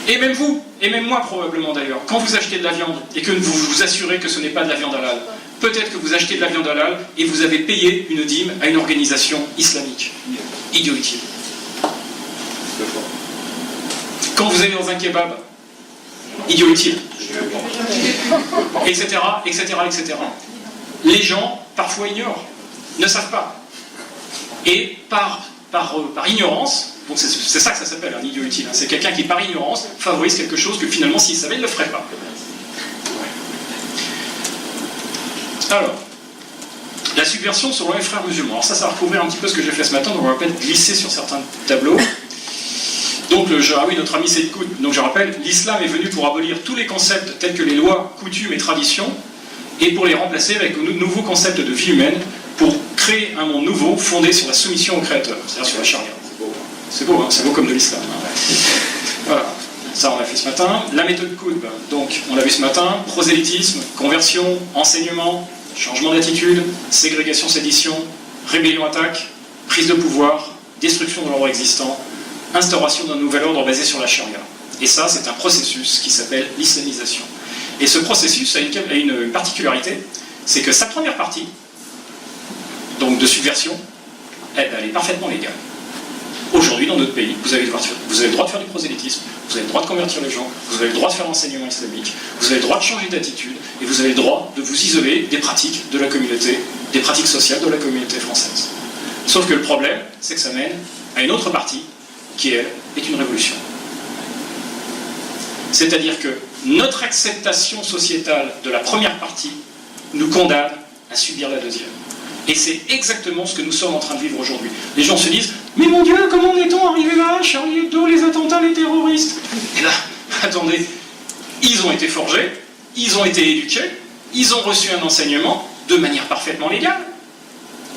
Et même vous, et même moi probablement d'ailleurs, quand vous achetez de la viande et que vous vous assurez que ce n'est pas de la viande halal, peut-être que vous achetez de la viande halal et vous avez payé une dîme à une organisation islamique. Idiot utile. Quand vous allez dans un kebab, idiot utile. Etc., etc., etc. Les gens, parfois, ignorent, ne savent pas. Et par ignorance, donc c'est ça que ça s'appelle un idiot utile, hein. C'est quelqu'un qui, par ignorance, favorise quelque chose que finalement, s'il savait, il ne le ferait pas. Alors, la subversion selon les frères musulmans. Alors ça va recouvrir un petit peu ce que j'ai fait ce matin, donc on va peut-être glisser sur certains tableaux. Donc, notre ami Saïd Qutb, donc je rappelle, l'islam est venu pour abolir tous les concepts tels que les lois, coutumes et traditions, et pour les remplacer avec de nouveaux concepts de vie humaine, pour créer un monde nouveau fondé sur la soumission au Créateur, c'est-à-dire sur la charia. C'est beau, hein, c'est beau comme de l'islam. Hein. Voilà, ça on l'a fait ce matin. La méthode Qutb, donc on l'a vu ce matin, prosélytisme, conversion, enseignement, changement d'attitude, ségrégation, sédition, rébellion, attaque, prise de pouvoir, destruction de l'ordre existant, instauration d'un nouvel ordre basé sur la charia. Et ça, c'est un processus qui s'appelle l'islamisation. Et ce processus a une particularité, c'est que sa première partie, donc de subversion, elle est parfaitement légale. Aujourd'hui, dans notre pays, vous avez le droit de faire du prosélytisme, vous avez le droit de convertir les gens, vous avez le droit de faire l'enseignement islamique, vous avez le droit de changer d'attitude, et vous avez le droit de vous isoler des pratiques de la communauté, des pratiques sociales de la communauté française. Sauf que le problème, c'est que ça mène à une autre partie, qui, elle, est une révolution. C'est-à-dire que notre acceptation sociétale de la première partie nous condamne à subir la deuxième. Et c'est exactement ce que nous sommes en train de vivre aujourd'hui. Les gens se disent « Mais mon Dieu, comment en est-on arrivé là? Charlie Hebdo, les attentats, les terroristes ?» Et là, attendez, ils ont été forgés, ils ont été éduqués, ils ont reçu un enseignement de manière parfaitement légale.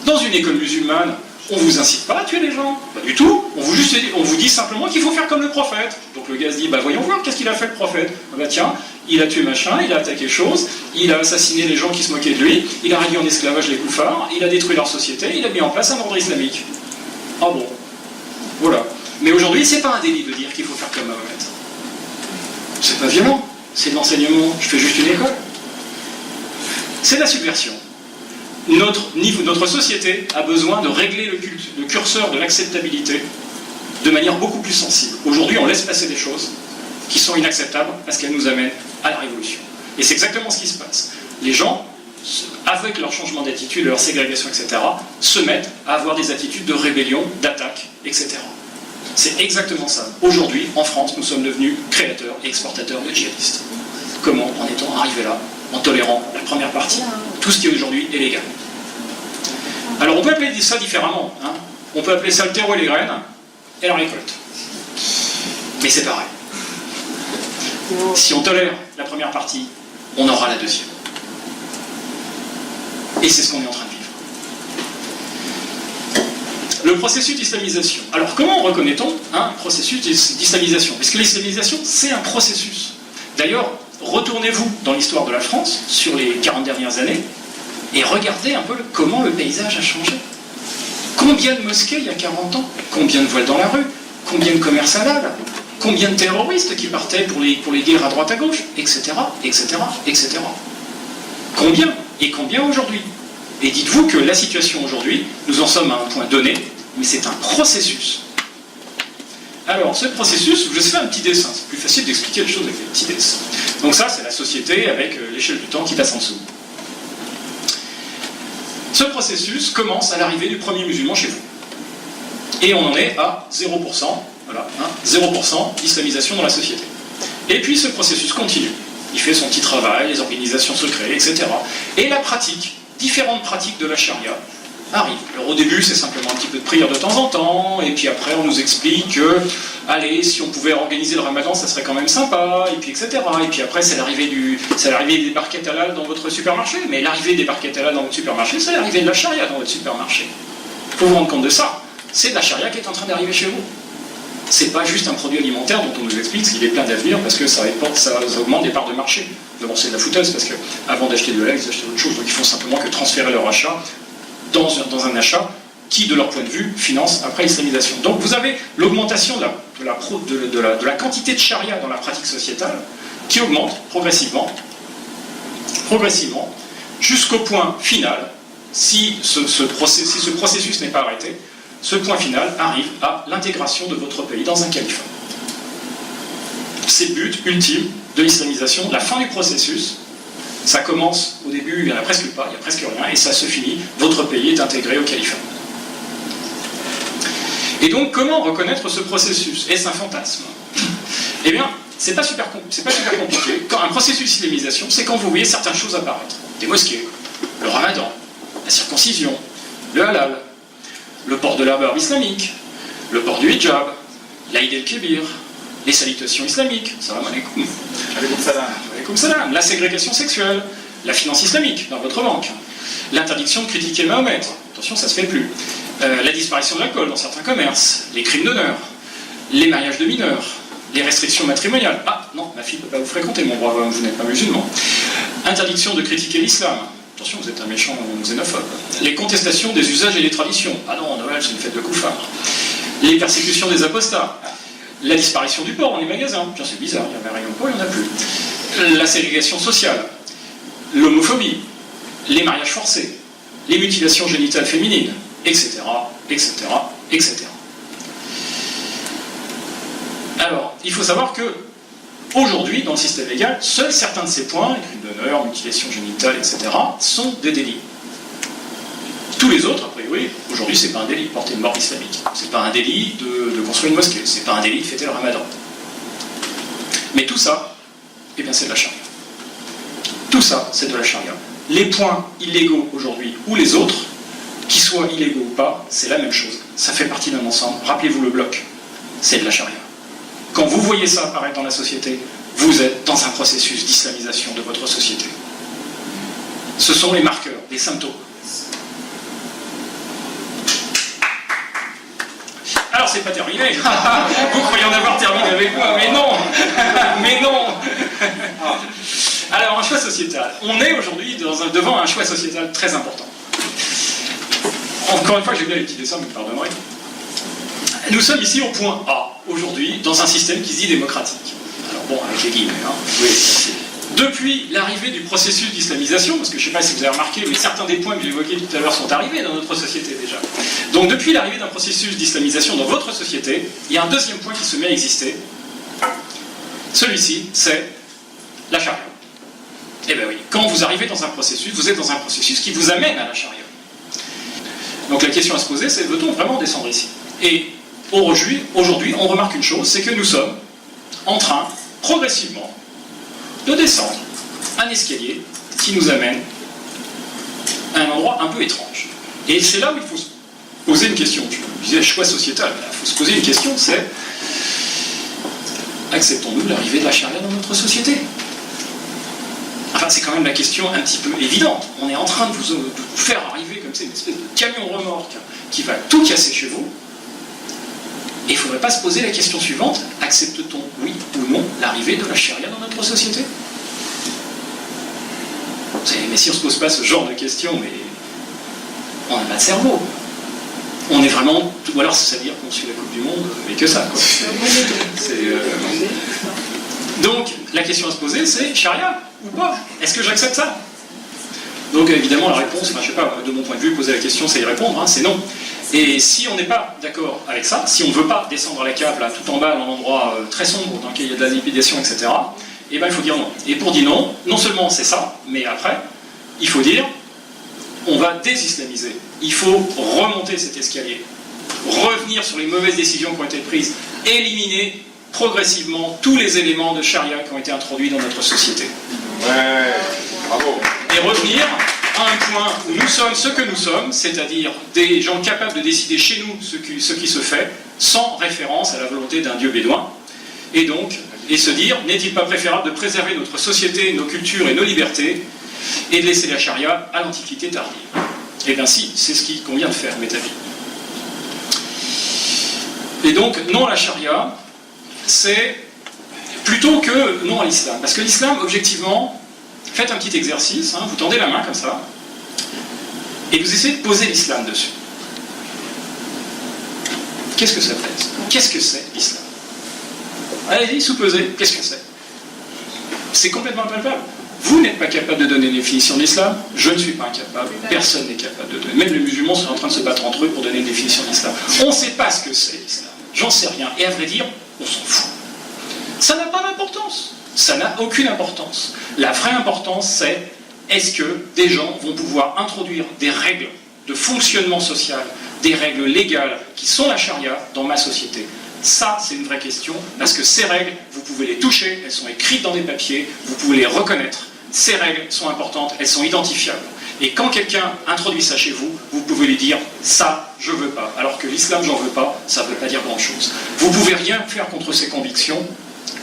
Dans une école musulmane, on ne vous incite pas à tuer les gens, pas du tout. On vous dit simplement qu'il faut faire comme le prophète. Donc le gars se dit, bah voyons voir, qu'est-ce qu'il a fait le prophète? Ah bah tiens, il a tué machin, il a attaqué chose, il a assassiné les gens qui se moquaient de lui, il a réduit en esclavage les koufars, il a détruit leur société, il a mis en place un ordre islamique. Ah bon, voilà. Mais aujourd'hui, c'est pas un délit de dire qu'il faut faire comme Mahomet. C'est pas violent, c'est de l'enseignement, je fais juste une école. C'est de la subversion. Notre société a besoin de régler le curseur de l'acceptabilité de manière beaucoup plus sensible. Aujourd'hui, on laisse passer des choses qui sont inacceptables parce qu'elles nous amènent à la révolution. Et c'est exactement ce qui se passe. Les gens, avec leur changement d'attitude, leur ségrégation, etc., se mettent à avoir des attitudes de rébellion, d'attaque, etc. C'est exactement ça. Aujourd'hui, en France, nous sommes devenus créateurs et exportateurs de djihadistes. Comment? En étant arrivés là, en tolérant la première partie. Tout ce qui aujourd'hui est légal. Alors on peut appeler ça différemment. Hein. On peut appeler ça le terreau et les graines et la récolte. Mais c'est pareil. Si on tolère la première partie, on aura la deuxième. Et c'est ce qu'on est en train de vivre. Le processus d'islamisation. Alors comment reconnaît-on un processus d'islamisation? Parce que l'islamisation, c'est un processus. D'ailleurs, retournez-vous dans l'histoire de la France, sur les 40 dernières années, et regardez un peu comment le paysage a changé. Combien de mosquées il y a 40 ans? Combien de voiles dans la rue? Combien de commerces halal? Combien de terroristes qui partaient pour les guerres à droite à gauche? Etc. etc. etc. Combien? Et combien aujourd'hui? Et dites-vous que la situation aujourd'hui, nous en sommes à un point donné, mais c'est un processus. Alors, ce processus, je vais faire un petit dessin, c'est plus facile d'expliquer les choses avec des petits dessins. Donc ça, c'est la société avec l'échelle du temps qui passe en dessous. Ce processus commence à l'arrivée du premier musulman chez vous. Et on en est à 0%, voilà, hein, 0% d'islamisation dans la société. Et puis ce processus continue. Il fait son petit travail, les organisations se créent, etc. Et la pratique, différentes pratiques de la charia, arrive. Alors au début, c'est simplement un petit peu de prière de temps en temps, et puis après, on nous explique que, allez, si on pouvait organiser le ramadan, ça serait quand même sympa, et puis etc. Et puis après, c'est l'arrivée des barquettes halal dans votre supermarché. Mais l'arrivée des barquettes halal dans votre supermarché, c'est l'arrivée de la charia dans votre supermarché. Il faut vous rendre compte de ça. C'est de la charia qui est en train d'arriver chez vous. C'est pas juste un produit alimentaire dont on nous explique qu'il est plein d'avenir parce que ça augmente des parts de marché. D'abord, c'est de la foutaise parce qu'avant d'acheter de lait, ils achetaient autre chose. Donc ils font simplement que transférer leur achat dans un achat qui, de leur point de vue, finance après l'islamisation. Donc vous avez l'augmentation de la quantité de charia dans la pratique sociétale qui augmente progressivement, jusqu'au point final, si ce processus n'est pas arrêté, ce point final arrive à l'intégration de votre pays dans un califat. C'est le but ultime de l'islamisation, la fin du processus. Ça commence au début, il n'y en a presque pas, il n'y a presque rien, et ça se finit, votre pays est intégré au califat. Et donc, comment reconnaître ce processus? Est-ce un fantasme? Eh bien, c'est pas super compliqué. Quand un processus d'islamisation, c'est quand vous voyez certaines choses apparaître. Des mosquées, le ramadan, la circoncision, le halal, le port de la barbe islamique, le port du hijab, l'Aïd el-Kébir, les salutations islamiques, salam alaikum, alaikum salam, la ségrégation sexuelle, la finance islamique dans votre banque, l'interdiction de critiquer Mahomet, attention ça se fait plus, la disparition de l'alcool dans certains commerces, les crimes d'honneur, les mariages de mineurs, les restrictions matrimoniales, ah non, ma fille ne peut pas vous fréquenter mon brave homme, vous n'êtes pas musulman, interdiction de critiquer l'islam, attention, vous êtes un méchant xénophobe. Les contestations des usages et des traditions. Ah non, Noël, c'est une fête de couffards. Les persécutions des apostats. La disparition du porc dans les magasins. Tiens, c'est bizarre, il y avait un rayon de porc, il n'y en a plus. La ségrégation sociale. L'homophobie. Les mariages forcés. Les mutilations génitales féminines. Etc. etc. etc. Alors, il faut savoir que aujourd'hui, dans le système légal, seuls certains de ces points, les crimes d'honneur, mutilation génitale, etc., sont des délits. Tous les autres, a priori, aujourd'hui, c'est pas un délit de porter une barbe islamique. C'est pas un délit de construire une mosquée. C'est pas un délit de fêter le ramadan. Mais tout ça, eh bien, c'est de la charia. Tout ça, c'est de la charia. Les points illégaux aujourd'hui, ou les autres, qu'ils soient illégaux ou pas, c'est la même chose. Ça fait partie d'un ensemble. Rappelez-vous le bloc. C'est de la charia. Quand vous voyez ça apparaître dans la société, vous êtes dans un processus d'islamisation de votre société. Ce sont les marqueurs, les symptômes. Alors c'est pas terminé. Vous croyez en avoir terminé avec moi, mais non. Mais non. Alors un choix sociétal. On est aujourd'hui devant un choix sociétal très important. Encore une fois, j'ai bien les petits dessins, vous me pardonnerez. Nous sommes ici au point A, aujourd'hui, dans un système qui se dit démocratique. Alors, bon, avec les guillemets. Hein. Oui. Depuis l'arrivée du processus d'islamisation, parce que je ne sais pas si vous avez remarqué, mais certains des points que j'évoquais tout à l'heure sont arrivés dans notre société déjà. Donc depuis l'arrivée d'un processus d'islamisation dans votre société, il y a un deuxième point qui se met à exister. Celui-ci, c'est la charia. Eh bien oui, quand vous arrivez dans un processus, vous êtes dans un processus qui vous amène à la charia. Donc la question à se poser, c'est veut-on vraiment descendre ici? Et aujourd'hui, on remarque une chose, c'est que nous sommes en train, progressivement, de descendre un escalier qui nous amène à un endroit un peu étrange. Et c'est là où il faut se poser une question. Je disais choix sociétal, il faut se poser une question, c'est acceptons-nous l'arrivée de la charia dans notre société? Enfin, c'est quand même la question un petit peu évidente. On est en train de vous faire arriver comme ça une espèce de camion remorque qui va tout casser chez vous. Et il ne faudrait pas se poser la question suivante, accepte-t-on, oui ou non, l'arrivée de la charia dans notre société? Mais si on ne se pose pas ce genre de questions, mais on n'a pas de cerveau. On est vraiment... Ou alors ça veut dire qu'on suit la Coupe du Monde, mais que ça, quoi. Donc, la question à se poser, c'est charia ou pas? Est-ce que j'accepte ça? Donc évidemment la réponse, enfin, je sais pas, de mon point de vue, poser la question, c'est y répondre, hein, c'est non. Et si on n'est pas d'accord avec ça, si on ne veut pas descendre à la cave, là, tout en bas, dans un endroit très sombre, dans lequel il y a de la lipidation, etc., eh ben, il faut dire non. Et pour dire non, non seulement c'est ça, mais après, il faut dire, on va désislamiser. Il faut remonter cet escalier, revenir sur les mauvaises décisions qui ont été prises, éliminer progressivement tous les éléments de charia qui ont été introduits dans notre société. Ouais, bravo. Et revenir à un point où nous sommes ce que nous sommes, c'est-à-dire des gens capables de décider chez nous ce qui se fait, sans référence à la volonté d'un dieu bédouin, et se dire, n'est-il pas préférable de préserver notre société, nos cultures et nos libertés, et de laisser la charia à l'antiquité tardive? Eh bien si, c'est ce qu'il convient de faire, m'est avis. Et donc, non à la charia, c'est plutôt que non à l'islam. Parce que l'islam, objectivement, faites un petit exercice, hein, vous tendez la main comme ça, et vous essayez de poser l'islam dessus. Qu'est-ce que ça fait? Qu'est-ce que c'est l'islam? Allez-y, sous-pesez, qu'est-ce que c'est? C'est complètement impalpable. Vous n'êtes pas capable de donner une définition de l'islam, je ne suis pas incapable, personne n'est capable de donner. Même les musulmans sont en train de se battre entre eux pour donner une définition de l'islam. On ne sait pas ce que c'est l'islam, j'en sais rien, et à vrai dire, on s'en fout. Ça n'a pas d'importance, ça n'a aucune importance. La vraie importance, c'est est-ce que des gens vont pouvoir introduire des règles de fonctionnement social, des règles légales qui sont la charia dans ma société? Ça, c'est une vraie question, parce que ces règles, vous pouvez les toucher, elles sont écrites dans des papiers, vous pouvez les reconnaître. Ces règles sont importantes, elles sont identifiables. Et quand quelqu'un introduit ça chez vous, vous pouvez lui dire « ça, je veux pas ». Alors que l'islam, j'en veux pas, ça ne veut pas dire grand-chose. Vous ne pouvez rien faire contre ses convictions,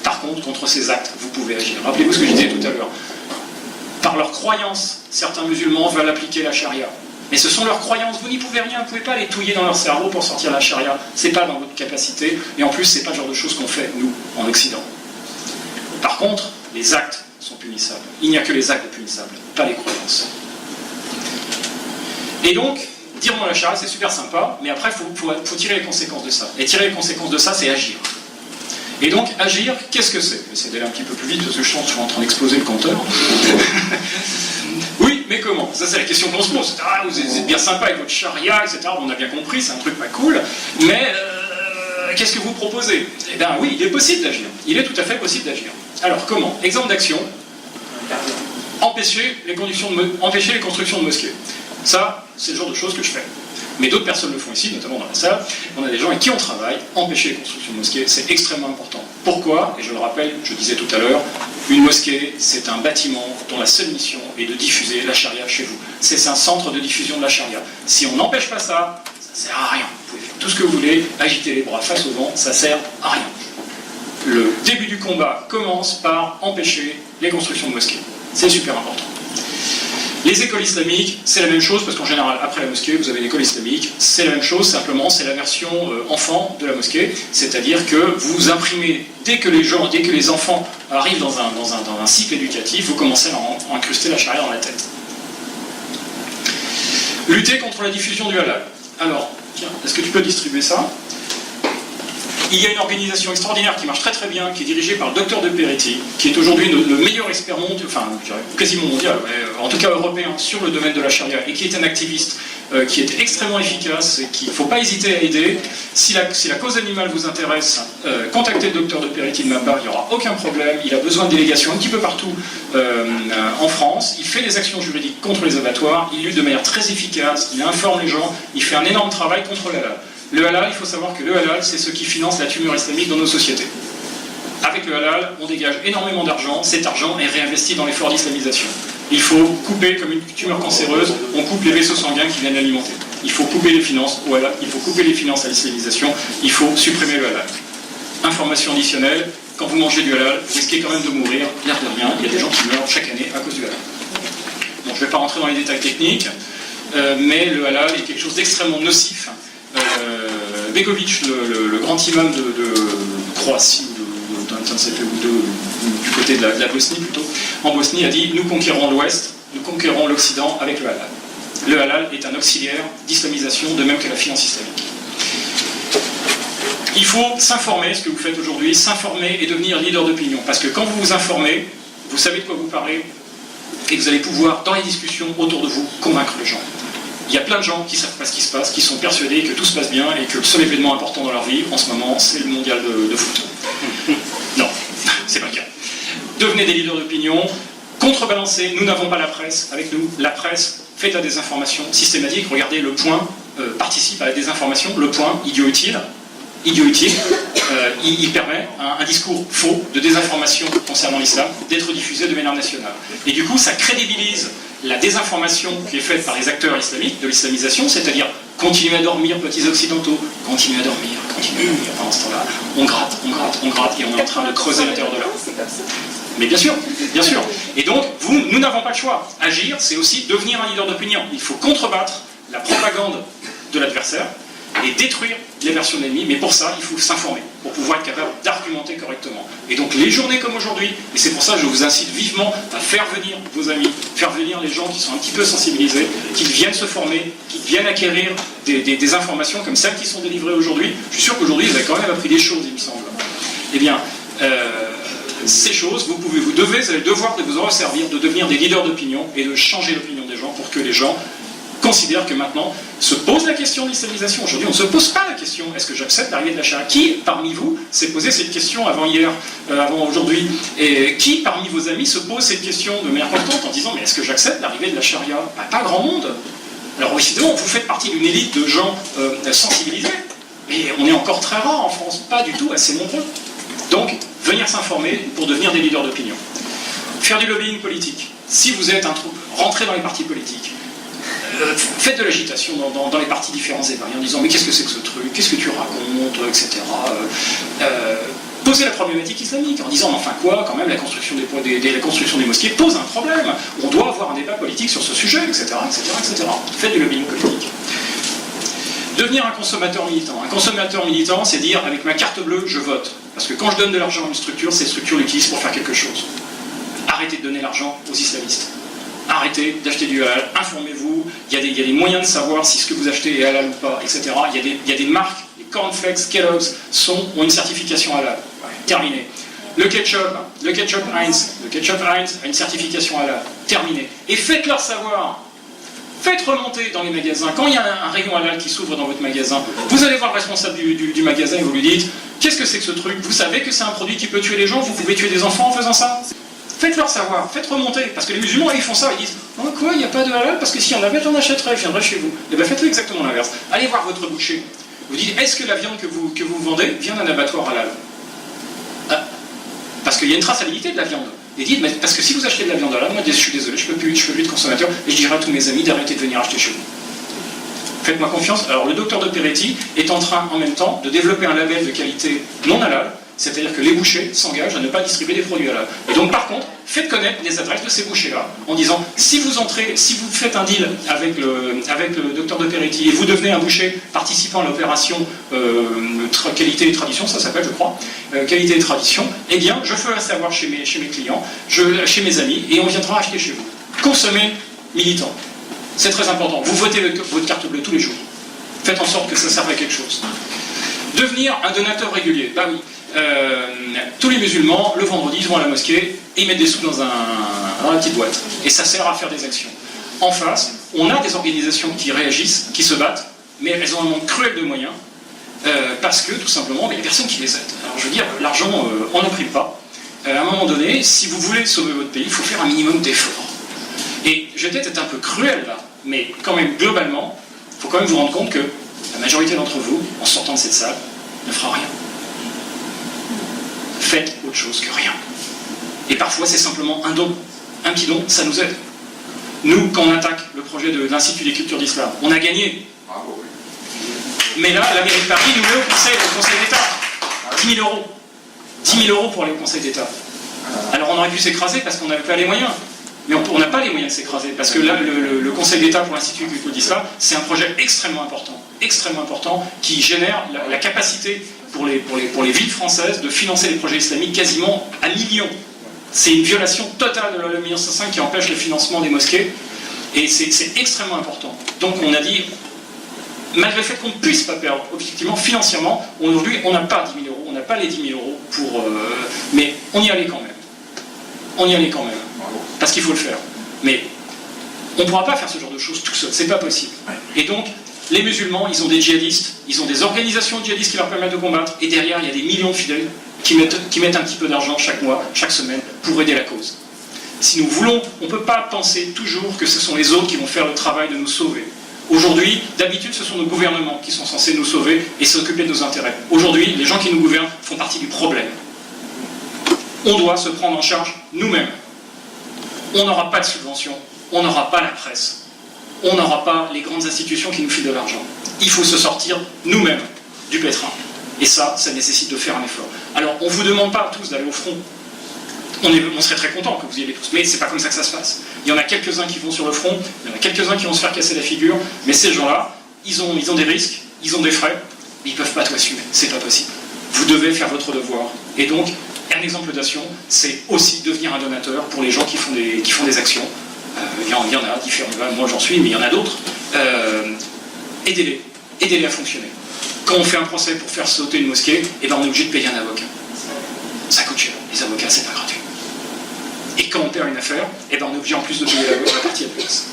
par contre, contre ses actes, vous pouvez agir. Rappelez-vous ce que je disais tout à l'heure. Par leur croyance, certains musulmans veulent appliquer la charia. Mais ce sont leurs croyances, vous n'y pouvez rien, vous ne pouvez pas les touiller dans leur cerveau pour sortir la charia. Ce n'est pas dans votre capacité, et en plus, ce n'est pas le genre de choses qu'on fait, nous, en Occident. Par contre, les actes sont punissables. Il n'y a que les actes punissables, pas les croyances. Et donc, dire non à la charia, c'est super sympa, mais après, il faut tirer les conséquences de ça. Et tirer les conséquences de ça, c'est agir. Et donc, agir, qu'est-ce que c'est? J'essaie d'aller un petit peu plus vite, parce que je sens que je suis en train d'exploser le compteur. Oui, mais comment? Ça, c'est la question qu'on se pose. Ah, vous êtes bien sympa avec votre charia, etc. On a bien compris, c'est un truc pas cool, mais qu'est-ce que vous proposez? Eh bien oui, il est possible d'agir. Il est tout à fait possible d'agir. Alors, comment? Exemple d'action. Empêcher les constructions de mosquées. Ça, c'est le genre de choses que je fais. Mais d'autres personnes le font ici, notamment dans la salle. On a des gens avec qui on travaille. Empêcher les constructions de mosquées, c'est extrêmement important. Pourquoi? Et je le rappelle, je disais tout à l'heure, une mosquée, c'est un bâtiment dont la seule mission est de diffuser la charia chez vous. C'est un centre de diffusion de la charia. Si on n'empêche pas ça, ça sert à rien. Vous pouvez faire tout ce que vous voulez, agiter les bras face au vent, ça sert à rien. Le début du combat commence par empêcher les constructions de mosquées. C'est super important. Les écoles islamiques, c'est la même chose, parce qu'en général, après la mosquée, vous avez l'école islamique, c'est la même chose, simplement, c'est la version enfant de la mosquée, c'est-à-dire que vous imprimez, dès que les enfants arrivent dans un cycle éducatif, vous commencez à incruster la charia dans la tête. Lutter contre la diffusion du halal. Alors, tiens, est-ce que tu peux distribuer ça? Il y a une organisation extraordinaire qui marche très très bien, qui est dirigée par le docteur de Peretti, qui est aujourd'hui le meilleur expert mondial, enfin je dirais quasiment mondial, mais en tout cas européen, sur le domaine de la charia, et qui est un activiste qui est extrêmement efficace et qu'il ne faut pas hésiter à aider. Si la cause animale vous intéresse, contactez le docteur de Peretti de ma part, il n'y aura aucun problème. Il a besoin de délégations un petit peu partout en France. Il fait des actions juridiques contre les abattoirs, il lutte de manière très efficace, il informe les gens, il fait un énorme travail contre le halal. Le halal, il faut savoir que le halal, c'est ce qui finance la tumeur islamique dans nos sociétés. Avec le halal, on dégage énormément d'argent, cet argent est réinvesti dans l'effort d'islamisation. Il faut couper, comme une tumeur cancéreuse, on coupe les vaisseaux sanguins qui viennent l'alimenter. Il faut couper les finances au halal, il faut couper les finances à l'islamisation, il faut supprimer le halal. Information additionnelle, quand vous mangez du halal, vous risquez quand même de mourir, l'air de rien, il y a des gens qui meurent chaque année à cause du halal. Bon, je ne vais pas rentrer dans les détails techniques, mais le halal est quelque chose d'extrêmement nocif. Begovic, le grand imam de Croatie, du côté de la Bosnie plutôt, en Bosnie a dit « Nous conquérons l'Ouest, nous conquérons l'Occident avec le halal ». Le halal est un auxiliaire d'islamisation, de même que la finance islamique. Il faut s'informer, ce que vous faites aujourd'hui, s'informer et devenir leader d'opinion. Parce que quand vous vous informez, vous savez de quoi vous parlez, et vous allez pouvoir, dans les discussions autour de vous, convaincre les gens. Il y a plein de gens qui ne savent pas ce qui se passe, qui sont persuadés que tout se passe bien et que le seul événement important dans leur vie, en ce moment, c'est le mondial de foot. Non, c'est pas le cas. Devenez des leaders d'opinion, contrebalancez, nous n'avons pas la presse, avec nous, la presse fait la désinformation systématique. Regardez, Le Point participe à la désinformation, Le Point, idiot utile, il permet un discours faux de désinformation concernant l'islam d'être diffusé de manière nationale. Et du coup, ça crédibilise la désinformation qui est faite par les acteurs islamiques de l'islamisation, c'est-à-dire continuez à dormir, petits occidentaux, continuez à dormir. Pendant ce temps-là, on gratte, et on est en train de creuser l'intérieur de l'homme. Mais bien sûr. Et donc, nous n'avons pas le choix. Agir, c'est aussi devenir un leader d'opinion. Il faut contrebattre la propagande de l'adversaire et détruire les versions de l'ennemi, mais pour ça, il faut s'informer, pour pouvoir être capable d'argumenter correctement. Et donc, les journées comme aujourd'hui, et c'est pour ça que je vous incite vivement à faire venir vos amis, faire venir les gens qui sont un petit peu sensibilisés, qui viennent se former, qui viennent acquérir des informations comme celles qui sont délivrées aujourd'hui. Je suis sûr qu'aujourd'hui, vous avez quand même appris des choses, il me semble. Eh bien, ces choses, vous avez le devoir de vous en servir, de devenir des leaders d'opinion et de changer l'opinion des gens pour que les gens considèrent que maintenant se pose la question de l'islamisation. Aujourd'hui, on ne se pose pas la question est-ce que j'accepte l'arrivée de la charia? Qui parmi vous s'est posé cette question avant hier, avant aujourd'hui? Et qui parmi vos amis se pose cette question de manière constante en disant mais est-ce que j'accepte l'arrivée de la charia? Pas grand monde. Alors évidemment, vous faites partie d'une élite de gens sensibilisés, mais on est encore très rare en France, pas du tout assez nombreux. Donc, venir s'informer pour devenir des leaders d'opinion. Faire du lobbying politique. Si vous êtes rentrez dans les partis politiques, faites de l'agitation dans les partis différents et variés en disant mais qu'est-ce que c'est que ce truc, qu'est-ce que tu racontes, etc. Posez la problématique islamique en disant enfin quoi, quand même la construction des mosquées pose un problème, on doit avoir un débat politique sur ce sujet, etc. Faites du lobbying politique. Devenir un consommateur militant. Un consommateur militant, c'est dire avec ma carte bleue, je vote. Parce que quand je donne de l'argent à une structure, cette structure l'utilise pour faire quelque chose. Arrêtez de donner l'argent aux islamistes. Arrêtez d'acheter du halal, informez-vous, il y a des moyens de savoir si ce que vous achetez est halal ou pas, etc. Il y a des marques, les cornflakes, Kellogg's, ont une certification halal. Ouais, terminé. Le ketchup Heinz a une certification halal. Terminé. Et faites-leur savoir. Faites remonter dans les magasins. Quand il y a un rayon halal qui s'ouvre dans votre magasin, vous allez voir le responsable du magasin et vous lui dites qu'est-ce que c'est que ce truc? Vous savez que c'est un produit qui peut tuer les gens? Vous pouvez tuer des enfants en faisant ça? Faites-leur savoir, faites remonter, parce que les musulmans, ils font ça, ils disent « Oh quoi, il n'y a pas de halal, parce que si on avait, j'en achèterais, je viendrais chez vous. » Et bien faites-le exactement l'inverse. Allez voir votre boucher. Vous dites « Est-ce que la viande que vous vendez vient d'un abattoir halal ?» Parce qu'il y a une traçabilité de la viande. Et dites « Parce que si vous achetez de la viande halal, moi je suis désolé, je peux plus être consommateur, et je dirais à tous mes amis d'arrêter de venir acheter chez vous. » Faites-moi confiance. Alors le docteur de Peretti est en train, en même temps, de développer un label de qualité non halal, c'est-à-dire que les bouchers s'engagent à ne pas distribuer des produits halal. Et donc, par contre, faites connaître les adresses de ces bouchers-là, en disant, si vous faites un deal avec le docteur de Peretti et vous devenez un boucher participant à l'opération qualité et tradition, ça s'appelle, je crois, qualité et tradition, eh bien, je ferai savoir chez mes clients, chez mes amis, et on viendra acheter chez vous. Consommez militant. C'est très important. Vous votez votre carte bleue tous les jours. Faites en sorte que ça serve à quelque chose. Devenir un donateur régulier. Bah oui. Tous les musulmans, le vendredi, ils vont à la mosquée et ils mettent des sous dans la petite boîte. Et ça sert à faire des actions. En face, on a des organisations qui réagissent, qui se battent, mais elles ont un manque cruel de moyens, parce que, tout simplement, il n'y a personne qui les aide. Alors je veux dire, l'argent, on n'imprime pas. À un moment donné, si vous voulez sauver votre pays, il faut faire un minimum d'efforts. Et je vais peut-être être un peu cruel là, mais quand même, globalement, il faut quand même vous rendre compte que la majorité d'entre vous, en sortant de cette salle, ne fera rien. Faites autre chose que rien. Et parfois, c'est simplement un don. Un petit don, ça nous aide. Nous, quand on attaque le projet de l'Institut des cultures d'islam, on a gagné. Mais là, la mairie de Paris nous met au Conseil d'État. 10 000 euros. 10 000 euros pour aller au Conseil d'État. Alors on aurait pu s'écraser parce qu'on n'avait pas les moyens. Mais on n'a pas les moyens de s'écraser. Parce que là, le Conseil d'État pour l'Institut des cultures d'islam, c'est un projet extrêmement important, qui génère la capacité pour les villes françaises de financer les projets islamiques quasiment à millions. C'est une violation totale de la loi 1905 qui empêche le financement des mosquées, et c'est extrêmement important. Donc on a dit, malgré le fait qu'on ne puisse pas perdre, objectivement, financièrement, aujourd'hui on n'a pas 10 000 euros, on n'a pas les 10 000 euros pour... mais on y allait quand même. On y allait quand même. Parce qu'il faut le faire. Mais on ne pourra pas faire ce genre de choses tout seul, c'est pas possible. Et donc, les musulmans, ils ont des djihadistes, ils ont des organisations de djihadistes qui leur permettent de combattre, et derrière, il y a des millions de fidèles qui mettent un petit peu d'argent chaque mois, chaque semaine, pour aider la cause. Si nous voulons, on ne peut pas penser toujours que ce sont les autres qui vont faire le travail de nous sauver. Aujourd'hui, d'habitude, ce sont nos gouvernements qui sont censés nous sauver et s'occuper de nos intérêts. Aujourd'hui, les gens qui nous gouvernent font partie du problème. On doit se prendre en charge nous-mêmes. On n'aura pas de subvention, on n'aura pas la presse, on n'aura pas les grandes institutions qui nous filent de l'argent. Il faut se sortir nous-mêmes du pétrin. Et ça nécessite de faire un effort. Alors, on ne vous demande pas tous d'aller au front. On serait très contents que vous y allez tous, mais c'est pas comme ça que ça se passe. Il y en a quelques-uns qui vont sur le front, il y en a quelques-uns qui vont se faire casser la figure, mais ces gens-là, ils ont des risques, ils ont des frais, mais ils ne peuvent pas tout assumer. C'est pas possible. Vous devez faire votre devoir. Et donc, un exemple d'action, c'est aussi devenir un donateur pour les gens qui font des actions. Il y en a différents, moi j'en suis, mais il y en a d'autres. Aidez-les à fonctionner. Quand on fait un procès pour faire sauter une mosquée, on est obligé de payer un avocat. Ça coûte cher, les avocats, c'est pas gratuit. Et quand on perd une affaire, on est obligé en plus de payer la partie adverse.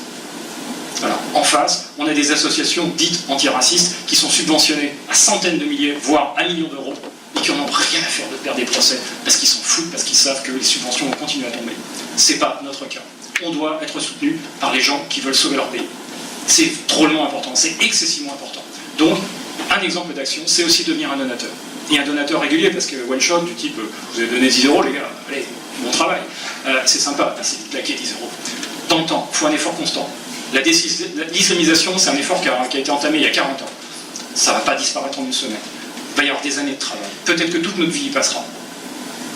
Voilà. En face, on a des associations dites antiracistes qui sont subventionnées à centaines de milliers, voire à millions d'euros, et qui n'en ont rien à faire de perdre des procès, parce qu'ils s'en foutent, parce qu'ils savent que les subventions vont continuer à tomber. C'est pas notre cas. On doit être soutenu par les gens qui veulent sauver leur pays. C'est drôlement important, c'est excessivement important. Donc, un exemple d'action, c'est aussi devenir un donateur. Et un donateur régulier, parce que one shot, du type, vous avez donné 10 euros, les gars, allez, bon travail. C'est sympa, c'est de claquer 10 euros. Dans le temps, il faut un effort constant. L'islamisation, c'est un effort qui a été entamé il y a 40 ans. Ça ne va pas disparaître en une semaine. Il va y avoir des années de travail. Peut-être que toute notre vie y passera.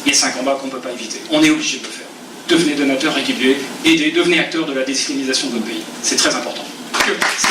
Mais c'est un combat qu'on ne peut pas éviter. On est obligé de le faire. Devenez donateur régulier, aidez, devenez acteur de la désislamisation de notre pays. C'est très important. C'est